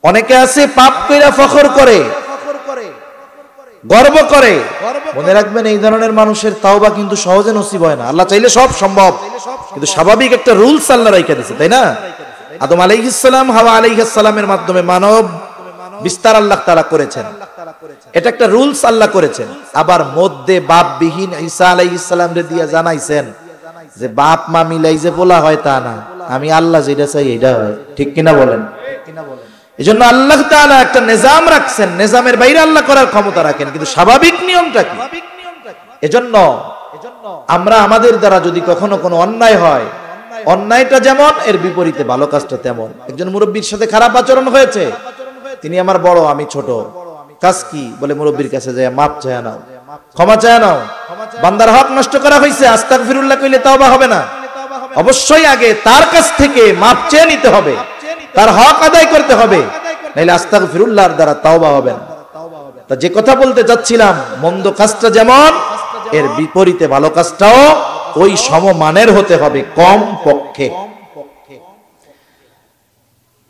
A: অনেকে আছে পাপ কইরা ফখর করে, গর্ব করে। মনে রাখবেন এই ধরনের মানুষের তাওবা কিন্তু সহজে নসিব হয় না। আল্লাহ চাইলে সব সম্ভব, কিন্তু স্বাভাবিক একটা রুলস আল্লাহ রাইখা দিয়েছে, তাই না? আদম আলাইহিস সালাম, হাওয়া আলাইহিস সালামের মাধ্যমে মানব বিস্তার আল্লাহ তাআলা করেছেন, এটা একটা রুলস আল্লাহ করেছেন। আবার মধ্যে বাপবিহীন ঈসা আলাইহিস সালাম রে দিয়া জানাইছেন যে বাপ মা মিলাই যে বলা হয় তা না, আমি আল্লাহ যেটা চাই এটা হয়। ঠিক কিনা বলেন? এজন্য আল্লাহ তাআলা একটা নিজাম রাখছেন, নিজামের বাইরে আল্লাহ করার ক্ষমতা রাখেন, কিন্তু স্বাভাবিক নিয়মটা কি? এজন্য আমরা আমাদের দ্বারা যদি কখনো কোনো অন্যায় হয়, অন্যায়টা যেমন এর বিপরীতে ভালো কাজটা তেমন। একজন মুরব্বির সাথে খারাপ আচরণ হয়েছে, তিনি আমার বড় আমি ছোট, কাজ কি? বলে মুরব্বির কাছে যায় মাপ চায় নাও, ক্ষমা চায় নাও। বান্দার হক নষ্ট করা হয়েছে, আস্তাগফিরুল্লাহ কইলে তাওবা হবে না। অবশ্যই আগে তার কাছ থেকে মাপ চেয়ে নিতে হবে, তার হক আদায় করতে হবে, নাইলে আস্তাগফিরুল্লাহর দ্বারা তাওবা হবে না। তা যে কথা বলতে যাচ্ছিলাম, মন্দ কাজটা যেমন এর বিপরীতে ভালো কাজটাও ওই সমমানের হতে হবে কম পক্ষে।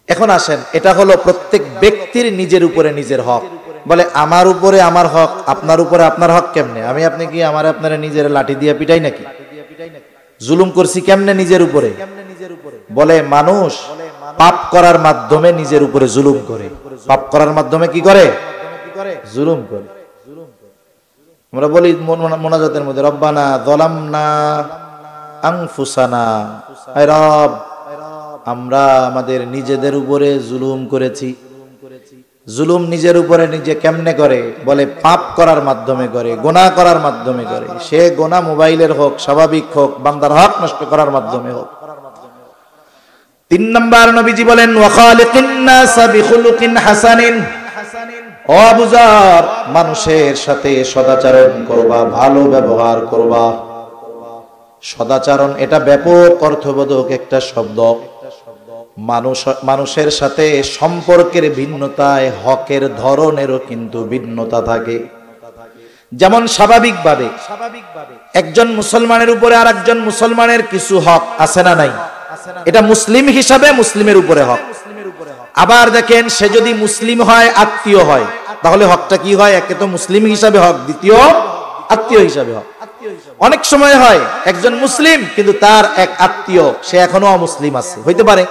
A: এখন আসেন, এটা হলো প্রত্যেক ব্যক্তির নিজের উপরে নিজের হক। বলে আমার উপরে আমার হক, আপনার উপরে আপনার হক কেমনে? আমি আপনি কি আমার আপনারা নিজের লাঠি দিয়ে পিটাই নাকি? জুলুম করছি কেমনে নিজের উপরে? বলে মানুষ পাপ করার মাধ্যমে নিজের উপরে জুলুম করে। পাপ করার মাধ্যমে কি করে? জুলুম করে। আমরা বলি মোনাজাতের মধ্যে রব্বানা যালামনা আনফুসানা, হে রব আমরা আমাদের নিজেদের উপরে জুলুম করেছি। জুলুম নিজের উপরে নিজে কেমনে করে? বলে পাপ করার মাধ্যমে করে, গুনাহ করার মাধ্যমে করে। সে গুনাহ মোবাইলের হোক, স্বাভাবিক হোক, বান্দার হক নষ্ট করার মাধ্যমে হোক। 3 নাম্বার নবীজি বলেন ওয়া খালিকিন নাসা বিখুলুকিন হাসানিন, ও আবু যার মানুষের সাথে সদাচরণ করবা, ভালো ব্যবহার করবা। সদাচরণ এটা ব্যাপক অর্থবোধক একটা শব্দ। মানুষের সাথে সম্পর্কের ভিন্নতায় হকের ধরনেরও কিন্তু ভিন্নতা থাকে। যেমন স্বাভাবিকভাবে একজন মুসলমানের উপরে আর একজন মুসলমানের কিছু হক আছে না নাই? এটা মুসলিম হিসাবে মুসলিমের উপরে হক। আবার দেখেন, সে যদি মুসলিম হয়, আত্মীয় হয়, তাহলে হকটা কি হয়? একে তো মুসলিম হিসাবে হক, দ্বিতীয় আত্মীয় হিসাবে হক। অনেক সময় হয় একজন মুসলিম কিন্তু তার এক আত্মীয় সে এখনো অমুসলিম আছে, হইতে পারে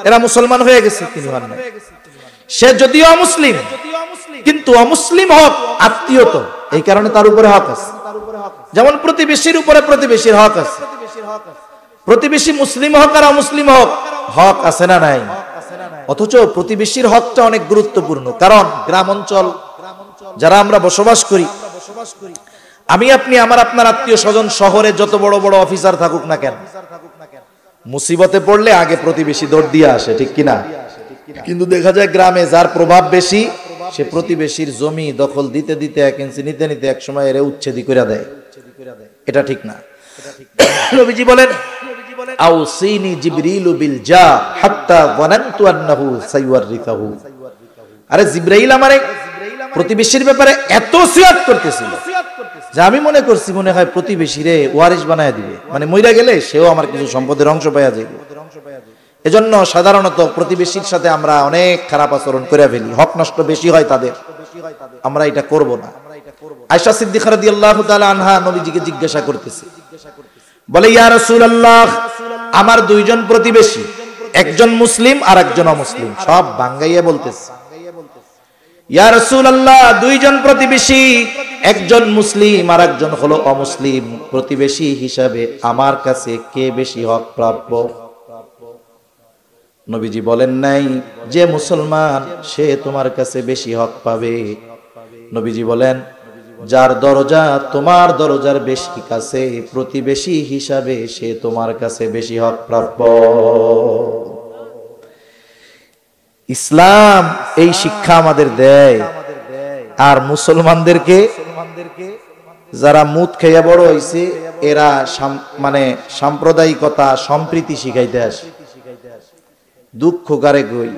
A: এরা মুসলমান হয়ে গেছে, তিনি হন না। সে যদিও অমুসলিম কিন্তু অমুসলিম হক আত্মীয়, তো এই কারণে তার উপরে হক আছে। যেমন প্রতিবেশীর উপরে প্রতিবেশীর হক আছে। প্রতিবেশী মুসলিম হোক আর অমুসলিম হোক, হক আছে না নাই? অথচ প্রতিবেশীর হকটা অনেক গুরুত্বপূর্ণ। কারণ গ্রাম অঞ্চল যারা আমরা বসবাস করি, আমি আপনি আমার আপনার আত্মীয় স্বজন শহরে যত বড় বড় অফিসার থাকুক না কেন, মুসিবতে পড়লে আগে প্রতিবেশী দৌড় দিয়ে আসে, ঠিক কিনা? কিন্তু দেখা যায় গ্রামে যার প্রভাব বেশি, সে প্রতিবেশীর জমি দখল দিতে দিতে, 1 ইঞ্চি নিতে নিতে এক সময় এর উচ্ছেদ করে দেয়। এটা ঠিক না। নবীজি বলেন আউসিনি জিবরিলু বিল জা হাত্তা যানানতু আন্নাহু সাইওয়ারিসাহু। আরে জিবরাইল আমারে প্রতিবেশীর ব্যাপারে এত ওসিয়ত করতেছিল যে আমি মনে করছি মনে হয় প্রতিবেশীরে ওয়ারিশ বানায় দিবে, মানে মইরা গেলে সেও আমার কিছু সম্পদের অংশ পাইয়া যাবে। এজন্য সাধারণত প্রতিবেশীর সাথে আমরা অনেক খারাপ আচরণ করে ফেলি, হক নষ্ট বেশি হয় তাদের। আমরা এটা করব না। আয়েশা সিদ্দিকা রাদিয়াল্লাহু তাআলা আনহা নবীজিকে জিজ্ঞাসা করতেছে, বলে ইয়া রাসূলুল্লাহ আমার 2 জন প্রতিবেশী, একজন মুসলিম আর একজন অমুসলিম। সব বাঙ্গাইয়া বলতেছে, ইয়া রাসূলুল্লাহ 2 জন প্রতিবেশী, একজন মুসলিম আর একজন হলো অমুসলিম। প্রতিবেশী হিসাবে আমার কাছে কে বেশি হক প্রাপ্য? নবীজি বলেন নাই যে মুসলমান সে তোমার কাছে বেশি হক পাবে। নবীজি বলেন যার দরজা তোমার দরজার বেশি কাছে, প্রতিবেশী হিসাবে সে তোমার কাছে বেশি হক প্রাপ্য। ইসলাম এই শিক্ষা আমাদের দেয়। আর মুসলমানদেরকে যারা মুত খেয়ে বড় হইছে, এরা মানে সাম্প্রদায়িকতা সম্প্রীতি শিখাইতে আসে। দুঃখ কারে কই,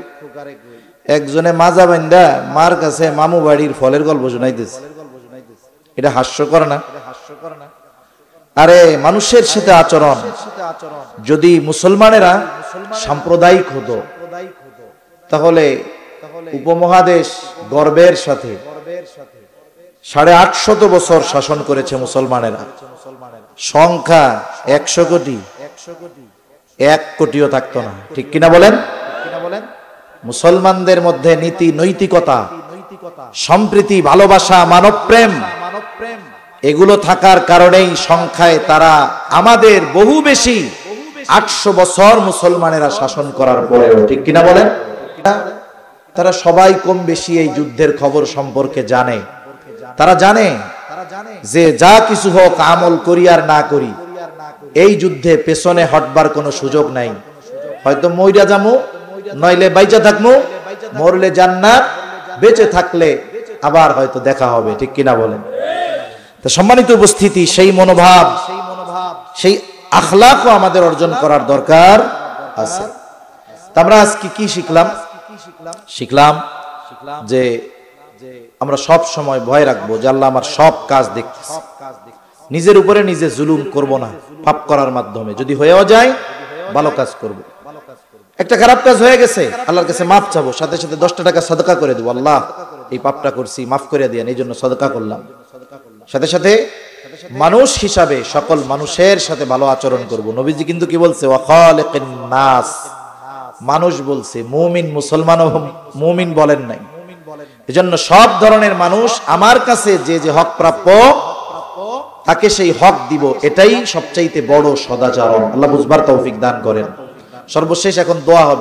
A: একজনে মাজা বান্দা মার কাছে মামু বাড়ির ফলের গল্প শোনাইতেছে। এটা হাস্যকর না? আরে মানুষের সাথে আচরণ যদি মুসলমানেরা সাম্প্রদায়িক হতো তাহলে উপমহাদেশ গর্বের সাথে 850 বছর শাসন করেছে মুসলমানেরা। সংখ্যা 100 কোটি, 1 কোটিও থাকতো না। ঠিক কিনা বলেন? মুসলমানদের মধ্যে নীতি নৈতিকতা, সম্প্রীতি, ভালোবাসা, মানবপ্রেম এগুলো থাকার কারণেই সংখ্যায় তারা আমাদের বহু বেশি। 800 বছর মুসলমানেরা শাসন করার পরেও, ঠিক কিনা বলেন? তারা সবাই কম বেশি এই যুদ্ধের খবর সম্পর্কে জানে। তারা জানে যে যা কিছু হোক আমল করি আর না করি, এই যুদ্ধে পেছনে হটবার কোনো সুযোগ নাই। হয়তো মইরা যামু, নইলে বাইচা থাকমু, মরলে জান্নাত, বেঁচে থাকলে আবার হয়তো দেখা হবে। ঠিক কিনা বলেন? তো সম্মানিত উপস্থিতি, সেই মনোভাব, সেই আখলাকও আমাদের অর্জন করার দরকার আছে। আমরা আজকে কি শিখলাম যে আমরা সব সময় ভয় রাখবো যে আল্লাহ আমার সব কাজ দেখতেছে। নিজের উপরে নিজে জুলুম করব না পাপ করার মাধ্যমে। যদি হয়েও যায় ভালো কাজ করব। একটা খারাপ কাজ হয়ে গেছে, আল্লাহর কাছে মাফ চাবো, সাথে সাথে 10টা টাকা সাদকা করে দেবো, আল্লাহ এই পাপটা করছি মাফ করে দিয়েন, এই জন্য সাদকা করলাম। সাথে সাথে মানুষ হিসাবে সকল মানুষের সাথে ভালো আচরণ করব। নবীজি কিন্তু কি বলছে? ওয়া খালিকিন নাস, মানুষ বলছে, মুমিন মুসলমান ও মুমিন বলেন নাই। এজন্য সব ধরনের মানুষ আমার কাছে যে যে হক প্রাপ্য তাকে সেই হক দিব, এটাই সবচাইতে বড় সদাচরণ। আল্লাহ বুঝবার তৌফিক দান করেন। সর্বশেষ এখন দোয়া হবে।